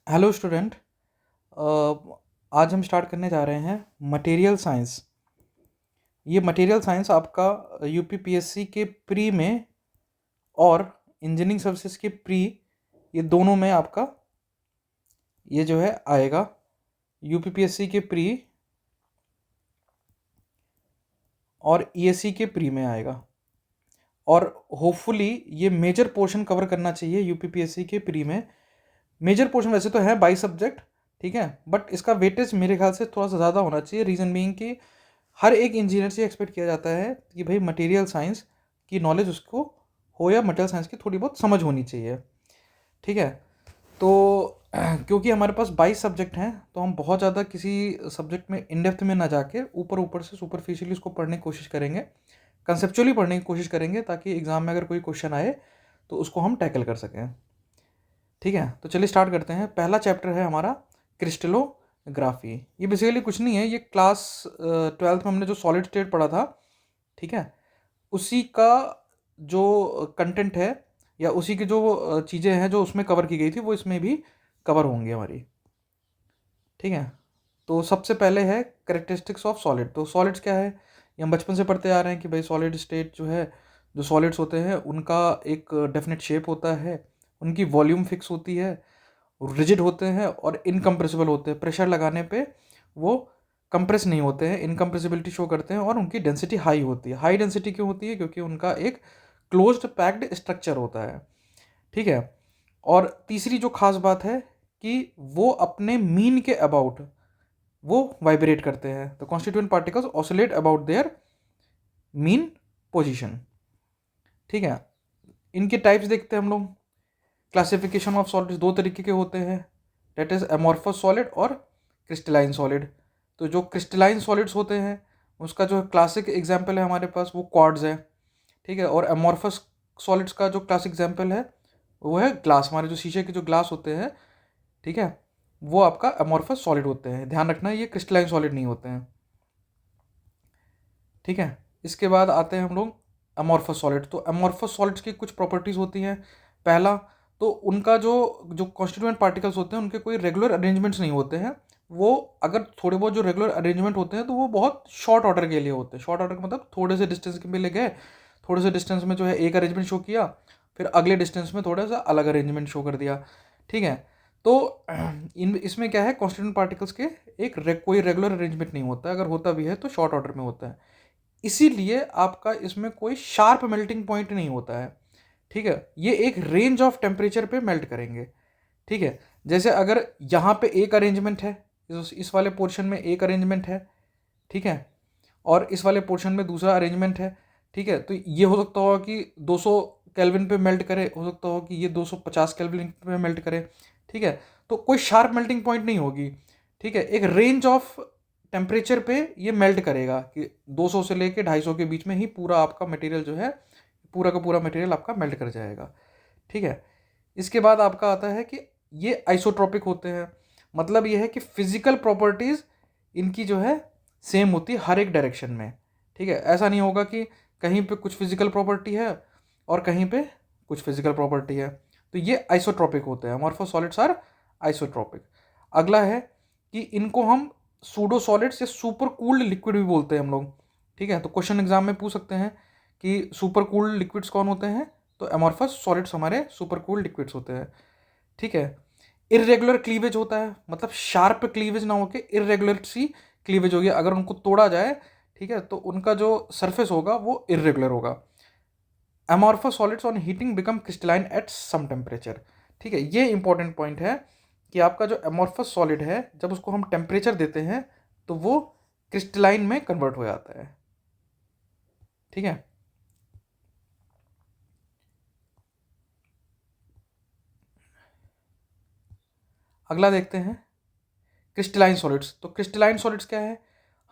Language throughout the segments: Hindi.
Hello student. आज हम स्टार्ट करने जा रहे हैं मटेरियल साइंस। ये मटेरियल साइंस आपका यूपीपीएससी के प्री में और इंजीनियरिंग सर्विसेज के प्री, ये दोनों में आपका ये जो है आएगा। यूपीपीएससी के प्री और ईएससी के प्री में आएगा, और होपफुली ये मेजर पोर्शन कवर करना चाहिए यूपीपीएससी के प्री में। मेजर पोर्शन वैसे तो है 22 सब्जेक्ट, ठीक है, बट इसका वेटेज मेरे ख्याल से थोड़ा सा ज़्यादा होना चाहिए। रीज़न बीइंग कि हर एक इंजीनियर से एक्सपेक्ट किया जाता है कि भाई मटेरियल साइंस की नॉलेज उसको हो या मटेरियल साइंस की थोड़ी बहुत समझ होनी चाहिए, ठीक है। तो क्योंकि हमारे पास 22 सब्जेक्ट हैं, तो हम बहुत ज़्यादा किसी सब्जेक्ट में इन डेप्थ में ना जाके ऊपर ऊपर से सुपरफिशियली उसको पढ़ने की कोशिश करेंगे, कंसेप्चुअली पढ़ने की कोशिश करेंगे, ताकि एग्ज़ाम में अगर कोई क्वेश्चन आए तो उसको हम टैकल कर सकें, ठीक है। तो चलिए स्टार्ट करते हैं। पहला चैप्टर है हमारा क्रिस्टलोग्राफी। ये बेसिकली कुछ नहीं है, ये क्लास 12th में हमने जो सॉलिड स्टेट पढ़ा था, ठीक है, उसी का जो कंटेंट है या उसी की जो चीज़ें हैं जो उसमें कवर की गई थी, वो इसमें भी कवर होंगी हमारी, ठीक है। तो सबसे पहले है करेक्टरिस्टिक्स ऑफ सॉलिड। तो सॉलिड्स क्या है, ये हम बचपन से पढ़ते आ रहे हैं कि भाई सॉलिड स्टेट जो है, जो सॉलिड्स होते हैं उनका एक डेफिनेट शेप होता है, उनकी वॉल्यूम फिक्स होती है, रिजिड होते हैं और इनकम्प्रेसिबल होते हैं। प्रेशर लगाने पे वो कंप्रेस नहीं होते हैं, इनकम्प्रेसिबिलिटी शो करते हैं, और उनकी डेंसिटी हाई होती है। हाई डेंसिटी क्यों होती है? क्योंकि उनका एक क्लोज्ड पैक्ड स्ट्रक्चर होता है, ठीक है। और तीसरी जो खास बात है कि वो अपने मीन के अबाउट वो वाइब्रेट करते हैं। तो constituent particles oscillate about their mean position, ठीक है। इनके टाइप्स देखते हैं हम लोग। क्लासिफिकेशन ऑफ सॉलिड्स दो तरीके के होते हैं, डेट इज एमॉर्फस सॉलिड और क्रिस्टलाइन सॉलिड। तो जो क्रिस्टलाइन सॉलिड्स होते हैं उसका जो क्लासिक एग्जाम्पल है हमारे पास वो क्वार्ट्ज है, ठीक है। और एमॉर्फस सॉलिड्स का जो क्लासिक एग्जाम्पल है वो है ग्लास। हमारे जो शीशे के जो ग्लास होते हैं, ठीक है, वो आपका एमॉर्फस सॉलिड होते हैं। ध्यान रखना ये क्रिस्टलाइन सॉलिड नहीं होते हैं, ठीक है। इसके बाद आते हैं हम लोग अमॉर्फस सॉलिड। तो अमॉर्फस सॉलिड्स की कुछ प्रॉपर्टीज़ होती हैं। पहला, तो उनका जो जो कॉन्स्टिट्यूएंट पार्टिकल्स होते हैं उनके कोई रेगुलर अरेंजमेंट्स नहीं होते हैं। वो अगर थोड़े बहुत जो रेगुलर अरेंजमेंट होते हैं तो वो बहुत शॉर्ट ऑर्डर के लिए होते हैं। शॉर्ट ऑर्डर का मतलब थोड़े से डिस्टेंस के लिए गए, थोड़े से डिस्टेंस में जो है एक अरेंजमेंट शो किया, फिर अगले डिस्टेंस में थोड़ा सा अलग अरेंजमेंट शो कर दिया, ठीक है। तो इन इसमें क्या है, कॉन्स्टिट्यूएंट पार्टिकल्स के कोई रेगुलर अरेंजमेंट नहीं होता है। अगर होता भी है तो शॉर्ट ऑर्डर में होता है। इसीलिए आपका इसमें कोई शार्प मेल्टिंग पॉइंट नहीं होता है, ठीक है। ये एक रेंज ऑफ टेम्परेचर पे मेल्ट करेंगे, ठीक है। जैसे अगर यहाँ पे एक अरेंजमेंट है, इस वाले पोर्शन में एक अरेंजमेंट है, ठीक है, और इस वाले पोर्शन में दूसरा अरेंजमेंट है, ठीक है। तो ये हो सकता होगा कि 200 केल्विन पे मेल्ट करे, हो सकता हो कि ये 250 केल्विन पे मेल्ट करे, ठीक है। तो कोई शार्प मेल्टिंग पॉइंट नहीं होगी, ठीक है। एक रेंज ऑफ टेम्परेचर पे ये मेल्ट करेगा कि 200 से लेके 250 के बीच में ही पूरा आपका मटेरियल जो है, पूरा का पूरा मटेरियल आपका मेल्ट कर जाएगा, ठीक है। इसके बाद आपका आता है कि ये आइसोट्रोपिक होते हैं। मतलब ये है कि फिजिकल प्रॉपर्टीज़ इनकी जो है सेम होती है हर एक डायरेक्शन में, ठीक है। ऐसा नहीं होगा कि कहीं पे कुछ फिजिकल प्रॉपर्टी है और कहीं पे कुछ फिजिकल प्रॉपर्टी है। तो ये आइसोट्रोपिक होते हैं। Amorphous solids are isotropic. अगला है कि इनको हम सूडो सॉलिड्स या सुपर कूल्ड लिक्विड भी बोलते हैं हम लोग, ठीक है। तो क्वेश्चन एग्जाम में पूछ सकते हैं कि सुपर कूल्ड लिक्विड्स कौन होते हैं, तो अमॉर्फस सॉलिड्स हमारे सुपर कूल्ड लिक्विड्स होते हैं, ठीक है। इरेगुलर क्लीवेज होता है, मतलब शार्प क्लीवेज ना होके इरेगुलर सी क्लीवेज होगी। अगर उनको तोड़ा जाए, ठीक है, तो उनका जो सरफेस होगा वो इरेगुलर होगा। Amorphous solids on heating become crystalline at some temperature, ठीक है। ये इंपॉर्टेंट पॉइंट है कि आपका जो अमॉर्फस सॉलिड है जब उसको हम टेम्परेचर देते हैं तो वो क्रिस्टलाइन में कन्वर्ट हो जाता है, ठीक है। अगला देखते हैं क्रिस्टलाइन सॉलिड्स। तो क्रिस्टलाइन सॉलिड्स क्या है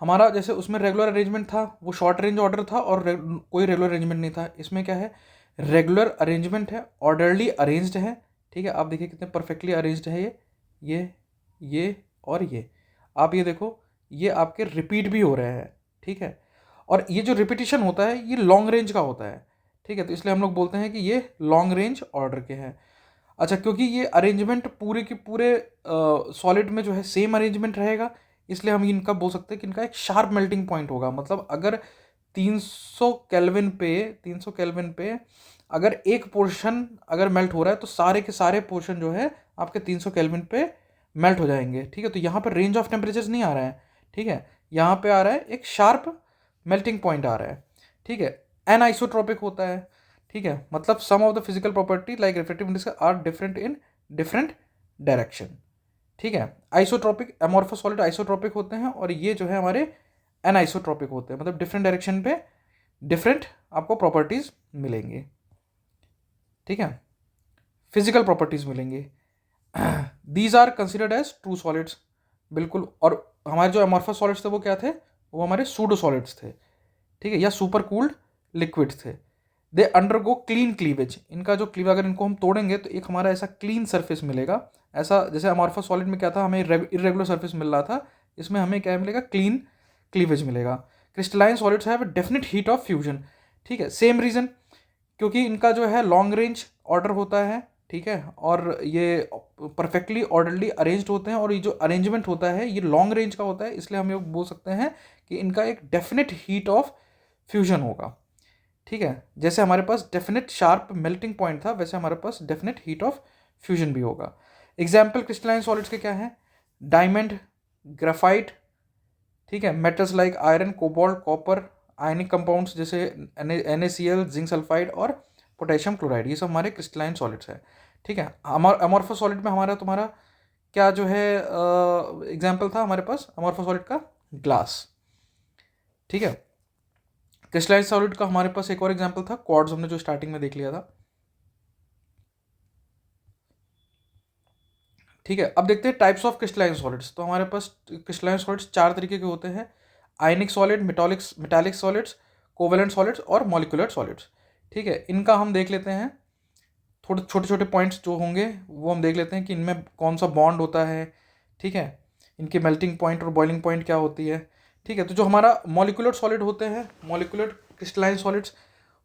हमारा, जैसे उसमें रेगुलर अरेंजमेंट था, वो शॉर्ट रेंज ऑर्डर था, और कोई रेगुलर अरेंजमेंट नहीं था। इसमें क्या है, रेगुलर अरेंजमेंट है, ऑर्डरली अरेंज्ड है, ठीक है। आप देखिए कितने परफेक्टली अरेंज्ड है ये और ये। आप ये देखो, ये आपके रिपीट भी हो रहे हैं, ठीक है। और ये जो रिपीटिशन होता है ये लॉन्ग रेंज का होता है, ठीक है। तो इसलिए हम लोग बोलते हैं कि ये लॉन्ग रेंज ऑर्डर के हैं। अच्छा, क्योंकि ये अरेंजमेंट पूरे के पूरे सॉलिड में जो है सेम अरेंजमेंट रहेगा, इसलिए हम इनका बोल सकते हैं कि इनका एक शार्प मेल्टिंग पॉइंट होगा। मतलब अगर 300 केल्विन पे 300 केल्विन पे अगर एक पोर्शन अगर मेल्ट हो रहा है तो सारे के सारे पोर्शन जो है आपके 300 केल्विन पे मेल्ट हो जाएंगे। ठीक है, तो यहाँ पर रेंज ऑफ टेम्परेचर्स नहीं आ रहा है। ठीक है, यहाँ पे आ रहा है एक शार्प मेल्टिंग पॉइंट आ रहा है। ठीक है, एन आइसोट्रोपिक होता है। ठीक है, मतलब some of the physical property like refractive index are different in different direction. ठीक है, आइसोट्रोपिक एमॉर्फस सॉलिड आइसोट्रोपिक होते हैं और ये जो है हमारे एनाइसोट्रोपिक होते हैं, मतलब डिफरेंट डायरेक्शन पे डिफरेंट आपको प्रॉपर्टीज मिलेंगी। ठीक है, फिजिकल प्रॉपर्टीज मिलेंगी। These are considered as true solids. बिल्कुल, और हमारे जो एमॉर्फस सॉलिड्स थे वो क्या थे, वो हमारे सूडो सॉलिड्स थे। ठीक है, या सुपर कूल्ड लिक्विड्स थे। They undergo clean cleavage. इनका जो क्लीव अगर इनको हम तोड़ेंगे तो एक हमारा ऐसा क्लीन सरफेस मिलेगा। ऐसा जैसे अमॉर्फस सॉलिड में क्या था, हमें इरेगुलर सरफेस मिल रहा था, इसमें हमें क्या मिलेगा, क्लीन क्लीवेज मिलेगा। Crystalline solids have definite heat of fusion. ठीक है, सेम रीजन, क्योंकि इनका जो है लॉन्ग रेंज ऑर्डर होता है। ठीक है, और ये परफेक्टली ऑर्डरली अरेंज्ड होते हैं और ये जो अरेंजमेंट होता है ये लॉन्ग रेंज का होता है, इसलिए हम ये बोल सकते हैं कि इनका एक डेफिनेट हीट ऑफ फ्यूजन होगा। ठीक है, जैसे हमारे पास डेफिनेट शार्प मेल्टिंग पॉइंट था वैसे हमारे पास डेफिनेट हीट ऑफ फ्यूजन भी होगा। एग्जाम्पल क्रिस्टलाइन सॉलिड्स के क्या है, डायमंड, ग्राफाइट। ठीक है, metals like iron, cobalt, copper, ionic compounds जैसे NaCl, जिंक सल्फाइड और पोटेशियम क्लोराइड, ये सब हमारे क्रिस्टलाइन सॉलिड्स है। ठीक है, अमॉर्फस सॉलिड में हमारा तुम्हारा क्या जो है एग्जाम्पल था हमारे पास अमॉर्फस सॉलिड का, ग्लास। ठीक है, क्रिस्टलाइन सॉलिड का हमारे पास एक और एग्जांपल था क्वार्ट्ज, हमने जो स्टार्टिंग में देख लिया था। ठीक है, अब देखते हैं टाइप्स ऑफ क्रिस्टलाइन सॉलिड्स। तो हमारे पास क्रिस्टलाइन सॉलिड्स 4 तरीके के होते हैं, आयनिक solid, metallic solids, covalent solids और मॉलिक्यूलर सॉलिड्स। ठीक है, इनका हम देख लेते हैं, थोड़े छोटे छोटे पॉइंट्स जो होंगे वो हम देख लेते हैं कि इनमें कौन सा बॉन्ड होता है। ठीक है, इनकी मेल्टिंग पॉइंट और बॉइलिंग पॉइंट क्या होती है। ठीक है, तो जो हमारा मॉलिक्यूलर सॉलिड होते हैं, मॉलिक्यूलर क्रिस्टलाइन सॉलिड्स,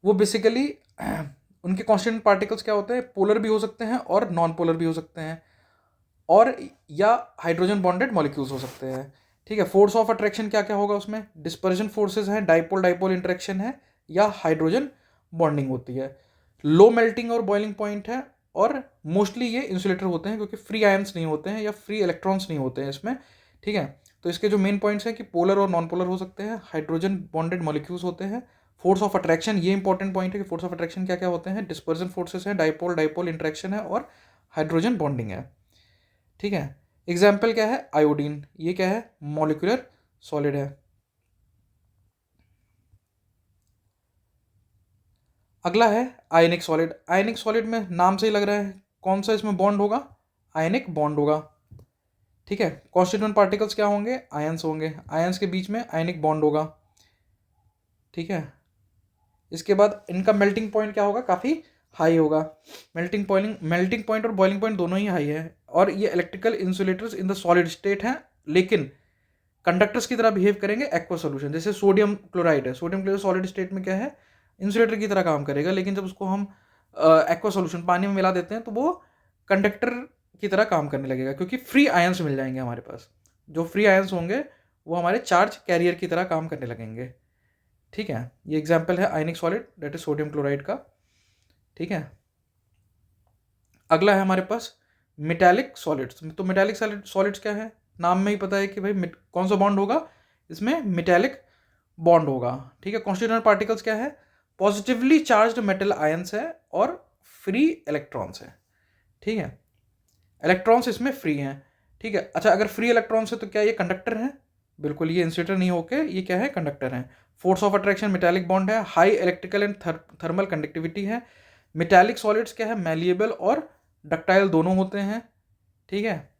वो बेसिकली उनके कॉन्स्टिट्यूएंट पार्टिकल्स क्या होते हैं, पोलर भी हो सकते हैं और नॉन पोलर भी हो सकते हैं, और या हाइड्रोजन बॉन्डेड मॉलिक्यूल्स हो सकते हैं। ठीक है, फोर्स ऑफ अट्रैक्शन क्या क्या होगा उसमें, डिस्पर्जन फोर्सेस हैं, डाइपोल डाइपोल इंटरेक्शन है, या हाइड्रोजन बॉन्डिंग होती है। लो मेल्टिंग और बॉइलिंग पॉइंट है, और मोस्टली ये इंसुलेटर होते हैं क्योंकि फ्री आयंस नहीं होते हैं या फ्री इलेक्ट्रॉन्स नहीं होते हैं इसमें। ठीक है, तो इसके जो मेन पॉइंट्स हैं कि पोलर और नॉन पोलर हो सकते हैं, हाइड्रोजन बॉन्डेड मॉलिक्यूल्स होते हैं। फोर्स ऑफ अट्रैक्शन, ये इंपॉर्टेंट पॉइंट है कि फोर्स ऑफ अट्रैक्शन क्या क्या होते हैं, डिस्पर्जन फोर्सेस हैं, डाइपोल डाइपोल इंटरेक्शन है और हाइड्रोजन बॉन्डिंग है। ठीक है, एग्जाम्पल क्या है, आयोडीन, ये क्या है, मॉलिक्यूलर सॉलिड है। अगला है आयनिक सॉलिड। आयनिक सॉलिड में नाम से ही लग रहा है कौन सा इसमें बॉन्ड होगा, आयनिक बॉन्ड होगा। ठीक है, कॉन्स्टिट्यूएंट पार्टिकल्स क्या होंगे, आयंस होंगे, आयंस के बीच में आयनिक बॉन्ड होगा। ठीक है, इसके बाद इनका मेल्टिंग पॉइंट क्या होगा, काफ़ी हाई होगा। मेल्टिंग पॉइंट और बॉइलिंग पॉइंट दोनों ही हाई है, और ये electrical insulators in the solid state हैं, लेकिन कंडक्टर्स की तरह बिहेव करेंगे एक्वा सोल्यूशन। जैसे सोडियम क्लोराइड है, सोडियम क्लोराइड सॉलिड स्टेट में क्या है, इंसुलेटर की तरह काम करेगा, लेकिन जब उसको हम एक्वा सोल्यूशन पानी में मिला देते हैं तो वो कंडक्टर की तरह काम करने लगेगा, क्योंकि फ्री आयंस मिल जाएंगे हमारे पास। जो फ्री आयंस होंगे वो हमारे चार्ज कैरियर की तरह काम करने लगेंगे। ठीक है, ये एग्जाम्पल है आयनिक solid that is sodium chloride का। ठीक है, अगला है हमारे पास मेटालिक सॉलिड्स। तो मेटालिक सॉलिड्स क्या है, नाम में ही पता है कि भाई कौन सा बॉन्ड होगा, इसमें मेटालिक बॉन्ड होगा। ठीक है, कॉन्स्टिट्यूएंट पार्टिकल्स क्या है, पॉजिटिवली चार्ज्ड मेटल आयंस है और फ्री इलेक्ट्रॉन्स है। ठीक है, इलेक्ट्रॉन्स इसमें फ्री हैं। ठीक है, अच्छा अगर फ्री इलेक्ट्रॉन्स है तो क्या ये कंडक्टर है, बिल्कुल ये इंसुलेटर नहीं होके ये क्या है, कंडक्टर है। Force of attraction metallic bond है, high electrical and thermal conductivity है। मेटालिक सॉलिड्स क्या है, मैलिएबल और डक्टाइल दोनों होते हैं। ठीक है,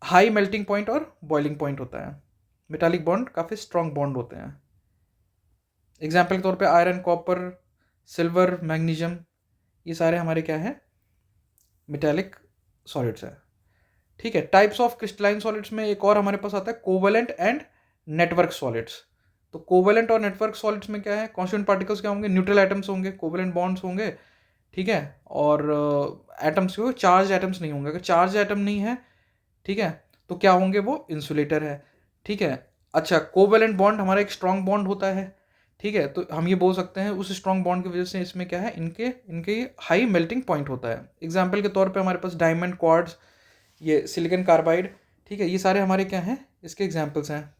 हाई मेल्टिंग पॉइंट और बॉइलिंग पॉइंट होता है। मेटालिक बॉन्ड काफ़ी स्ट्रॉन्ग बॉन्ड होते हैं। एग्जाम्पल के तौर पे आयरन, कॉपर, सिल्वर, मैग्नीशियम, ये सारे हमारे क्या है, मेटालिक सॉलिड्स हैं। ठीक है, टाइप्स ऑफ क्रिस्टलाइन सॉलिड्स में एक और हमारे पास आता है कोवेलेंट एंड नेटवर्क सॉलिड्स। तो कोवेलेंट और नेटवर्क सॉलिड्स में क्या है, कॉन्स्टिट्यूएंट पार्टिकल्स क्या होंगे, न्यूट्रल एटम्स होंगे, कोवेलेंट बॉन्ड्स होंगे। ठीक है, और एटम्स को चार्ज एटम्स नहीं होंगे। अगर चार्ज एटम नहीं है, ठीक है, तो क्या होंगे, वो इंसुलेटर है। ठीक है, अच्छा, कोवेलेंट बॉन्ड हमारा एक स्ट्रॉन्ग बॉन्ड होता है। ठीक है, तो हम ये बोल सकते हैं उस स्ट्रॉन्ग बॉन्ड की वजह से इसमें क्या है, इनके इनके हाई मेल्टिंग पॉइंट होता है। एग्जाम्पल के तौर पे हमारे पास डायमंड, क्वार्ट्ज, ये सिलिकॉन कार्बाइड, ठीक है, ये सारे हमारे क्या हैं, इसके एग्जाम्पल्स हैं।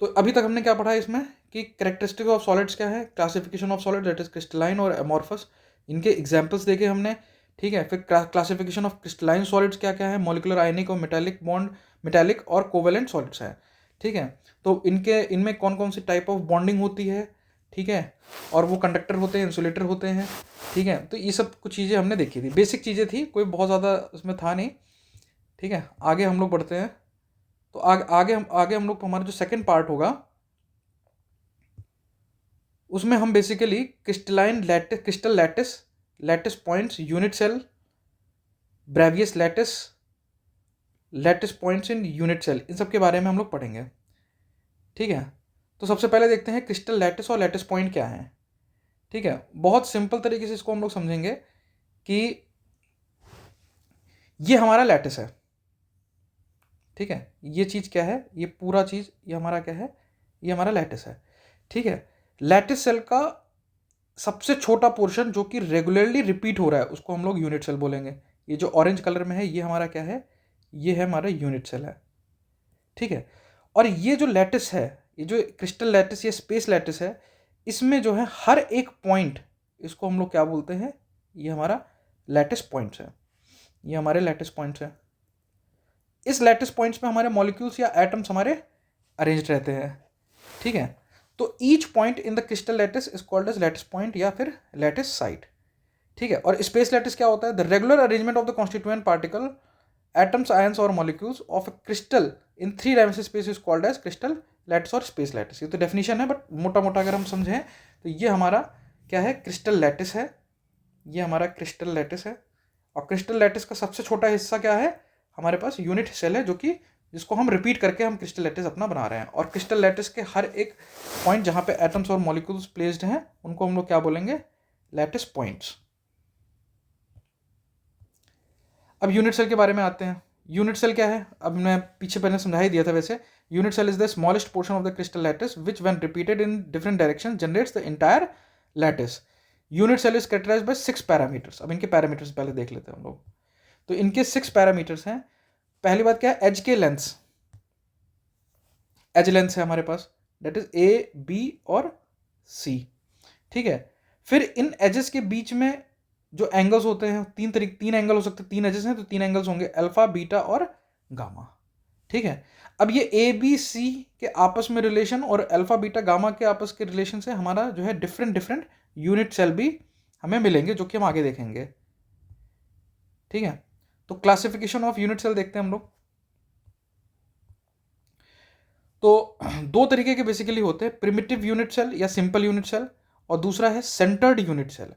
तो अभी तक हमने क्या पढ़ा है इसमें कि कैरेक्टरिस्टिक ऑफ सॉलिड्स क्या है, classification of solid, that is crystalline और एमॉर्फस, इनके एग्जांपल्स देखे हमने। ठीक है, फिर क्लासिफिकेशन ऑफ क्रिस्टलाइन सॉलिड्स क्या क्या है, मॉलिक्यूलर, आयनिक और मेटालिक बॉन्ड, मेटालिक और कोवेलेंट सॉलिड्स है। ठीक है, तो इनमें कौन कौन सी टाइप ऑफ बॉन्डिंग होती है, ठीक है, और वो कंडक्टर होते हैं, इंसुलेटर होते हैं। ठीक है, तो ये सब कुछ चीज़ें हमने देखी थी, बेसिक चीज़ें थी, कोई बहुत ज़्यादा उसमें था नहीं। ठीक है, आगे हम लोग बढ़ते हैं। तो आगे हम लोग, हमारा जो सेकंड पार्ट होगा उसमें हम basically crystalline lattice, crystal lattice, lattice points, unit cell, Bravais lattice, lattice points in unit cell, इन सब के बारे में हम लोग पढ़ेंगे। ठीक है, तो सबसे पहले देखते हैं क्रिस्टल लैटिस और लैटिस पॉइंट क्या है। ठीक है, बहुत सिंपल तरीके से इसको हम लोग समझेंगे कि ये हमारा लैटिस है। ठीक है, ये चीज़ क्या है, ये पूरा चीज़ ये हमारा क्या है, ये हमारा लैटिस है। ठीक है, लैटिस सेल का सबसे छोटा पोर्शन जो कि रेगुलरली रिपीट हो रहा है उसको हम लोग यूनिट सेल बोलेंगे। ये जो ऑरेंज कलर में है ये हमारा क्या है, ये है हमारा यूनिट सेल है। ठीक है, और ये जो लैटिस है, ये जो क्रिस्टल लैटिस या स्पेस लैटिस है, इसमें जो है हर एक पॉइंट, इसको हम लोग क्या बोलते हैं, ये हमारा लैटिस पॉइंट्स है, ये हमारे लैटिस पॉइंट्स है। इस लैटिस पॉइंट्स में हमारे मॉलिक्यूल्स या एटम्स हमारे अरेंज रहते हैं। ठीक है, तो each point in the crystal lattice is called as lattice point या फिर लैटिस साइट। ठीक है, और स्पेस लैटिस क्या होता है, the regular arrangement of the constituent particle, atoms, ions और molecules of a crystal in 3 dimensional space is called as crystal lattice और स्पेस लैटिस। ये तो डेफिनेशन है, बट मोटा मोटा अगर हम समझें तो ये हमारा क्या है, क्रिस्टल लैटिस है, ये हमारा क्रिस्टल लैटिस है। और क्रिस्टल लैटिस का सबसे छोटा हिस्सा क्या है, हमारे पास यूनिट सेल है, जो कि जिसको हम रिपीट करके हम क्रिस्टल लैटिस अपना बना रहे हैं। और क्रिस्टल लैटिस के हर एक पॉइंट जहाँ पे एटम्स और मॉलिक्यूल्स प्लेस्ड हैं उनको हम लोग क्या बोलेंगे, लैटिस पॉइंट्स। अब यूनिट सेल के बारे में आते हैं। यूनिट सेल क्या है, अब मैं पीछे पहले समझा ही दिया था वैसे। Unit cell is the smallest portion of the crystal lattice which when repeated in different direction generates the entire lattice. Unit cell is characterized by 6 parameters. अब इनके पैरामीटर्स पहले देख लेते हैं हम लोग। तो इनके 6 पैरामीटर्स हैं। पहली बात क्या है, एज के लेंथ, एज लेंथ है हमारे पास, दैट इज ए, बी और सी। ठीक है, फिर इन एजेस के बीच में जो एंगल्स होते हैं, तीन एंगल हो सकते हैं, 3 एजेस हैं तो 3 एंगल्स होंगे, अल्फा, बीटा और गामा। ठीक है, अब ये ए बी सी के आपस में रिलेशन और अल्फा बीटा गामा के आपस के रिलेशन से हमारा जो है डिफरेंट डिफरेंट यूनिट सेल भी हमें मिलेंगे, जो कि हम आगे देखेंगे। ठीक है, तो क्लासिफिकेशन ऑफ यूनिट सेल देखते हैं हम लोग। तो 2 तरीके के बेसिकली होते हैं, प्रिमिटिव यूनिट सेल या सिंपल यूनिट सेल, और दूसरा है सेंटर्ड यूनिट सेल।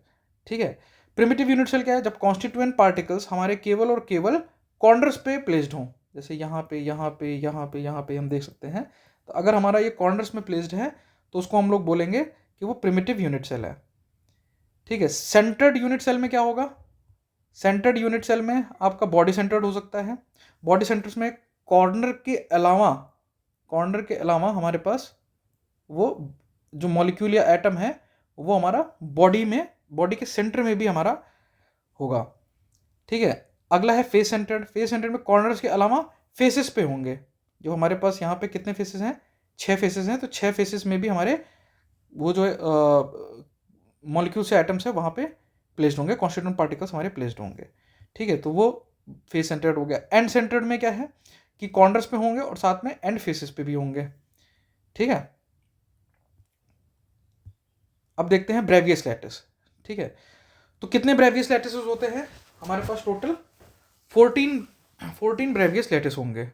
ठीक है, प्रिमिटिव यूनिट सेल क्या है, जब कॉन्स्टिट्यूएंट पार्टिकल्स हमारे केवल और केवल कॉर्नर्स पे प्लेस्ड हों, जैसे यहाँ पे यहाँ पे यहाँ पे यहाँ पे हम देख सकते हैं। तो अगर हमारा ये कॉर्नर्स में प्लेस्ड है तो उसको हम लोग बोलेंगे कि वो प्रिमिटिव यूनिट सेल है। ठीक है, सेंटर्ड यूनिट सेल में क्या होगा, सेंटर्ड यूनिट सेल में आपका बॉडी सेंटर्ड हो सकता है। बॉडी सेंटर्स में कॉर्नर के अलावा, कॉर्नर के अलावा हमारे पास वो जो मॉलिक्यूल या एटम है वो हमारा बॉडी में, बॉडी के सेंटर में भी हमारा होगा। ठीक है, अगला है फेस सेंटर्ड। फेस सेंटर्ड में कॉर्नर्स के अलावा फेसेस पे होंगे, जो हमारे पास यहाँ पे कितने फेसेस हैं, 6 फेसेस हैं, तो 6 फेसेस में भी हमारे वो जो मॉलिक्यूल से एटम्स है वहाँ पे प्लेस्ड होंगे, कॉन्स्टिट्यूएंट पार्टिकल्स हमारे प्लेस्ड होंगे। ठीक है, तो वो फेस सेंटर्ड हो गया। एंड सेंटर्ड में क्या है कि कॉर्नर्स पे होंगे और साथ में एंड फेसेस पे भी होंगे। ठीक है, अब देखते हैं ब्रेवियस लैटिस। ठीक है, तो कितने ब्रेवियस लैटिस होते हैं हमारे पास, टोटल 14 ब्रेवियस लैटिस होंगे।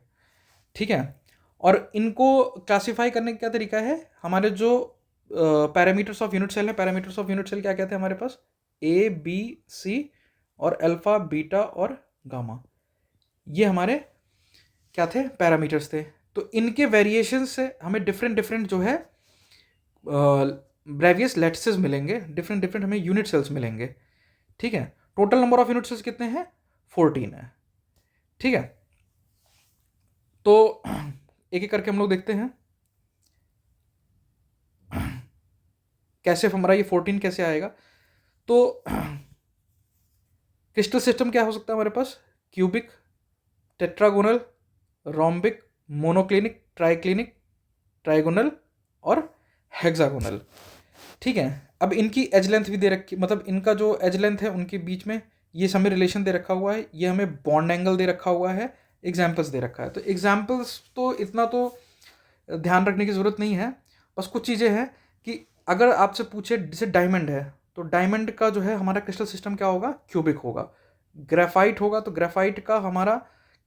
ठीक है, और इनको क्लासिफाई करने का क्या तरीका है, हमारे जो पैरामीटर्स ऑफ यूनिट सेल है, पैरामीटर्स ऑफ यूनिट सेल क्या कहते हैं हमारे पास, ए बी सी और अल्फा बीटा और गामा, ये हमारे क्या थे, पैरामीटर्स थे। तो इनके वेरिएशन से हमें डिफरेंट डिफरेंट जो है ब्रेवियस लैटिसेस मिलेंगे, डिफरेंट डिफरेंट हमें यूनिट सेल्स मिलेंगे। ठीक है, total number of unit cells कितने हैं? 14 है। ठीक है, तो एक एक करके हम लोग देखते हैं कैसे हमारा ये 14 कैसे आएगा। तो क्रिस्टल सिस्टम क्या हो सकता है हमारे पास? Cubic, tetragonal, rhombic, monoclinic, triclinic, trigonal और हेक्सागोनल। ठीक है, अब इनकी एज लेंथ भी दे रखी, मतलब इनका जो एज लेंथ है उनके बीच में ये हमें रिलेशन दे रखा हुआ है, ये हमें बॉन्ड एंगल दे रखा हुआ है, एग्जाम्पल्स दे रखा है। तो एग्जाम्पल्स तो इतना तो ध्यान रखने की ज़रूरत नहीं है, बस कुछ चीज़ें हैं कि अगर आपसे पूछे जैसे डायमंड है, तो डायमंड का जो है हमारा क्रिस्टल सिस्टम क्या होगा? क्यूबिक होगा। ग्रेफाइट होगा तो ग्रेफाइट का हमारा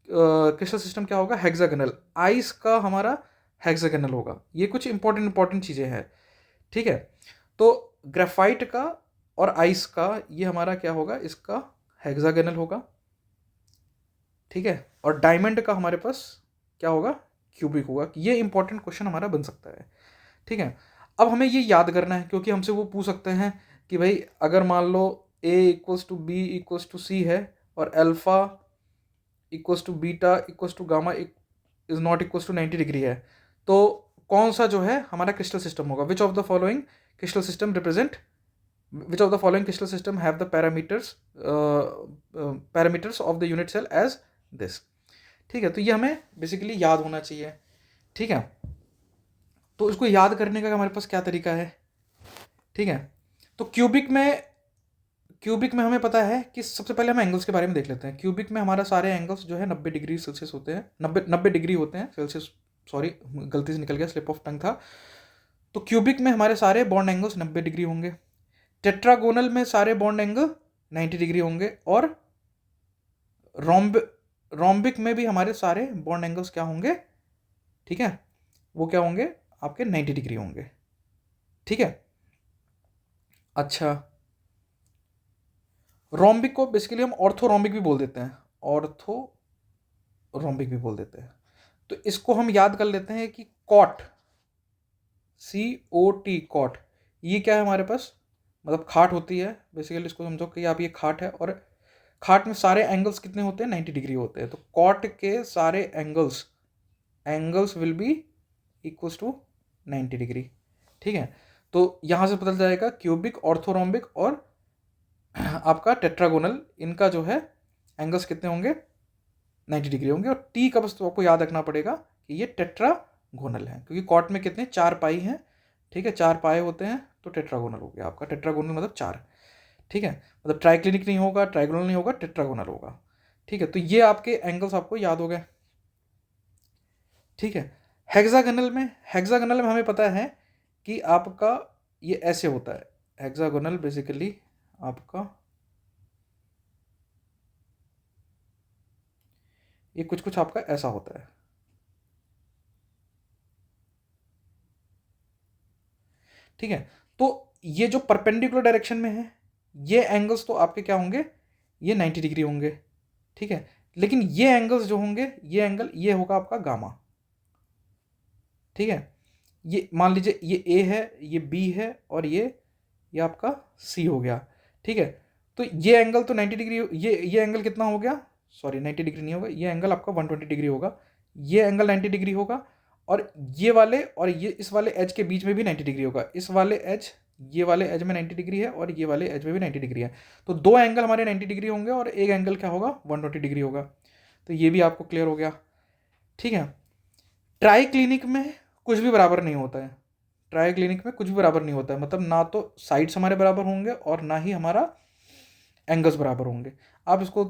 क्रिस्टल सिस्टम क्या होगा? हेक्सागोनल। आइस का हमारा हेक्सागोनल होगा। ये कुछ इंपॉर्टेंट चीज़ें हैं। ठीक है, तो ग्रेफाइट का और आइस का ये हमारा क्या होगा? इसका हेक्सागोनल होगा। ठीक है, और डायमंड का हमारे पास क्या होगा? क्यूबिक होगा। ये इंपॉर्टेंट क्वेश्चन हमारा बन सकता है। ठीक है, अब हमें ये याद करना है क्योंकि हमसे वो पूछ सकते हैं कि भाई अगर मान लो a equals to b equals to c है और alpha equals to beta equals to gamma is not equals to 90 degree है, तो कौन सा जो है हमारा क्रिस्टल सिस्टम होगा? Which of the following crystal system represent, which of the following crystal system have the parameters of the unit cell as this? ठीक है, तो ये हमें बेसिकली याद होना चाहिए। ठीक है, तो इसको याद करने का हमारे पास क्या तरीका है? ठीक है, तो क्यूबिक में हमें पता है कि सबसे पहले हम एंगल्स के बारे में देख लेते हैं। क्यूबिक में हमारा सारे एंगल्स जो है 90 डिग्री सेल्सियस होते हैं, 90 डिग्री होते हैं सेल्सियस। सॉरी, गलती से निकल गया, स्लिप ऑफ टंग था। तो क्यूबिक में हमारे सारे बॉन्ड एंगल्स 90 डिग्री होंगे। टेट्रागोनल में सारे बॉन्ड एंगल 90 डिग्री होंगे और रोम्बिक में भी हमारे सारे बॉन्ड एंगल्स क्या होंगे? ठीक है, वो क्या होंगे? आपके 90 डिग्री होंगे। ठीक है, अच्छा, रोम्बिक को बेसिकली हम ऑर्थोरोम्बिक भी बोल देते हैं, ऑर्थोरोम्बिक भी बोल देते हैं। तो इसको हम याद कर लेते हैं कि कॉट, COT, कॉट, ये क्या है हमारे पास? मतलब खाट होती है बेसिकली। इसको समझो कि आप ये खाट है और खाट में सारे एंगल्स कितने होते हैं? 90 डिग्री होते हैं। तो कॉट के सारे angles will be equals to 90 degree. ठीक है, तो यहाँ से पता चल जाएगा क्यूबिक, ऑर्थोरोम्बिक और आपका टेट्रागोनल, इनका जो है एंगल्स कितने होंगे? 90 डिग्री होंगे। और टी का बस तो आपको याद रखना पड़ेगा कि ये टेट्रागोनल है, क्योंकि कॉट में कितने? 4 पाई हैं। ठीक है, 4 पाए होते हैं, तो टेट्रागोनल हो गया आपका। टेट्रागोनल मतलब 4। ठीक है, मतलब ट्राइक्लिनिक नहीं होगा, ट्राइगोनल नहीं होगा, टेट्रागोनल होगा। ठीक है, तो ये आपके एंगल्स आपको याद हो गए। ठीक है, हेक्सागोनल में हमें पता है कि आपका ये ऐसे होता है। हेक्सागोनल बेसिकली आपका ये कुछ कुछ आपका ऐसा होता है। ठीक है, तो ये जो परपेंडिकुलर डायरेक्शन में है, ये एंगल्स तो आपके क्या होंगे? ये 90 डिग्री होंगे। ठीक है, लेकिन ये एंगल्स जो होंगे, ये एंगल ये होगा आपका गामा। ठीक है, ये मान लीजिए ये A है, ये B है और ये आपका C हो गया। ठीक है, तो ये एंगल तो 90 डिग्री, ये एंगल कितना हो गया? सॉरी, 90 डिग्री नहीं होगा, ये एंगल आपका 120 डिग्री होगा। ये एंगल 90 डिग्री होगा और ये वाले और ये इस वाले एज के बीच में भी 90 डिग्री होगा। इस वाले एज, ये वाले एज में 90 डिग्री है और ये वाले एज में भी 90 डिग्री है। तो दो एंगल हमारे 90 डिग्री होंगे और एक एंगल क्या होगा? 120 डिग्री होगा। तो ये भी आपको क्लियर हो गया। ठीक है, ट्राई क्लिनिक में कुछ भी बराबर नहीं होता है। ट्राई क्लिनिक में कुछ भी बराबर नहीं होता है, मतलब ना तो साइड्स हमारे बराबर होंगे और ना ही हमारा एंगल्स बराबर होंगे। आप इसको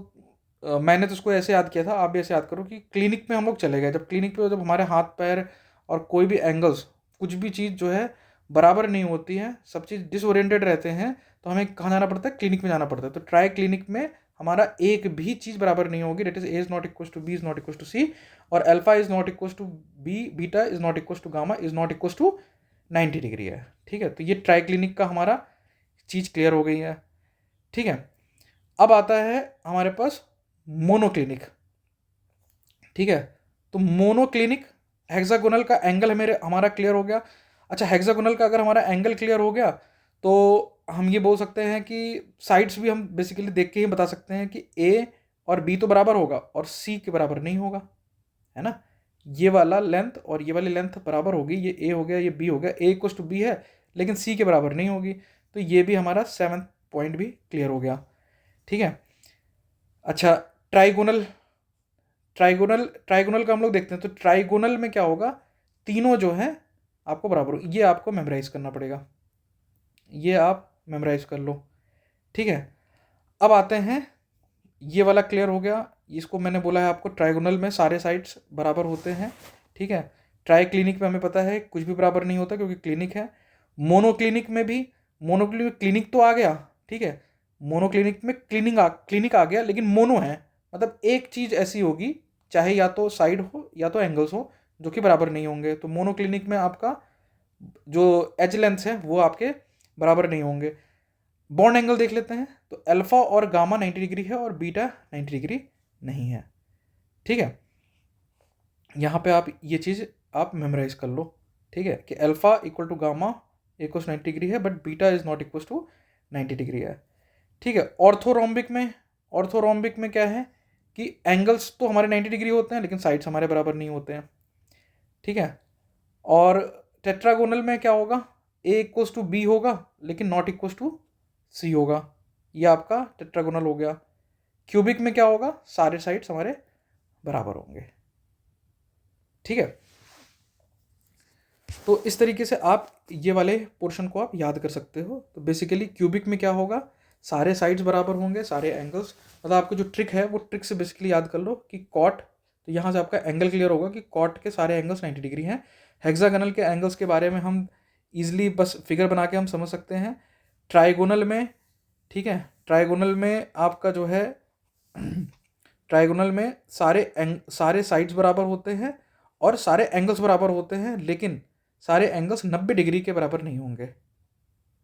मैंने तो इसको ऐसे याद किया था, आप भी ऐसे याद करो कि क्लिनिक में हम लोग चले गए, जब क्लिनिक पे जब हमारे हाथ पैर और कोई भी एंगल्स, कुछ भी चीज़ जो है बराबर नहीं होती है, सब चीज़ डिसओरिएंटेड रहते हैं, तो हमें कहाँ जाना पड़ता है? क्लिनिक में जाना पड़ता है। तो ट्राई क्लिनिक में हमारा एक भी चीज़ बराबर नहीं होगी। That is a is not equal to b is not equal to c और alpha is not equal to b, beta is not equal to gamma is not equal to 90 degree है। ठीक है, तो ये ट्राई क्लिनिक का हमारा चीज़ क्लियर हो गई है। ठीक है, अब आता है हमारे पास मोनोक्लिनिक। ठीक है, तो मोनोक्लिनिक हेक्सागोनल का एंगल हमारा क्लियर हो गया। अच्छा, हेक्सागोनल का अगर हमारा एंगल क्लियर हो गया तो हम ये बोल सकते हैं कि साइड्स भी हम बेसिकली देख के ही बता सकते हैं कि ए और बी तो बराबर होगा और सी के बराबर नहीं होगा, है ना। ये वाला लेंथ और ये वाली लेंथ बराबर होगी, ये ए हो गया ये बी हो गया, ए इक्वल टू बी है लेकिन सी के बराबर नहीं होगी, तो ये भी हमारा 7th पॉइंट भी क्लियर हो गया। ठीक है। अच्छा, ट्राइगोनल ट्राइगोनल ट्राइगोनल का हम लोग देखते हैं। तो ट्राइगोनल में क्या होगा, तीनों जो है आपको बराबर हो, ये आपको मेमोराइज करना पड़ेगा, ये आप मेमोराइज कर लो। ठीक है। अब आते हैं, ये वाला क्लियर हो गया। इसको मैंने बोला है आपको, ट्राइगोनल में सारे साइड्स बराबर होते हैं। ठीक है। ट्राई क्लिनिक में हमें पता है कुछ भी बराबर नहीं होता क्योंकि क्लिनिक है। मोनोक्लिनिक में भी, मोनोक्लिनिक में क्लिनिक तो आ गया, ठीक है, मोनोक्लिनिक में क्लिनिक आ गया लेकिन मोनो है, मतलब एक चीज़ ऐसी होगी, चाहे या तो साइड हो या तो एंगल्स हो, जो कि बराबर नहीं होंगे। तो मोनोक्लिनिक में आपका जो एज लेंथ है वो आपके बराबर नहीं होंगे। बॉन्ड एंगल देख लेते हैं। तो अल्फा और गामा 90 डिग्री है और बीटा 90 डिग्री नहीं है। ठीक है। यहाँ पे आप ये चीज़ आप मेमोराइज कर लो। ठीक है, कि alpha equal to gamma equal 90 degree है but beta is not equal to 90 degree है। ठीक है। ऑर्थोरोम्बिक में क्या है कि एंगल्स तो हमारे 90 डिग्री होते हैं लेकिन साइड्स हमारे बराबर नहीं होते हैं। ठीक है। और टेट्रागोनल में क्या होगा, ए इक्वल्स टू बी होगा लेकिन नॉट इक्वल्स टू सी होगा, ये आपका टेट्रागोनल हो गया। क्यूबिक में क्या होगा, सारे साइड्स हमारे बराबर होंगे। ठीक है। तो इस तरीके से आप ये वाले पोर्शन को आप याद कर सकते हो। तो बेसिकली क्यूबिक में क्या होगा, सारे साइड्स बराबर होंगे, सारे एंगल्स, मतलब आपको जो ट्रिक है वो ट्रिक से बेसिकली याद कर लो कि कॉट, तो यहाँ से आपका एंगल क्लियर होगा कि कॉट के सारे एंगल्स 90 डिग्री हैं। हेक्सागोनल के एंगल्स के बारे में हम ईजिली बस फिगर बना के हम समझ सकते हैं। ट्राइगोनल में, ठीक है, ट्राइगोनल में आपका जो है ट्राइगोनल में सारे साइड्स बराबर होते हैं और सारे एंगल्स बराबर होते हैं लेकिन सारे एंगल्स 90 डिग्री के बराबर नहीं होंगे।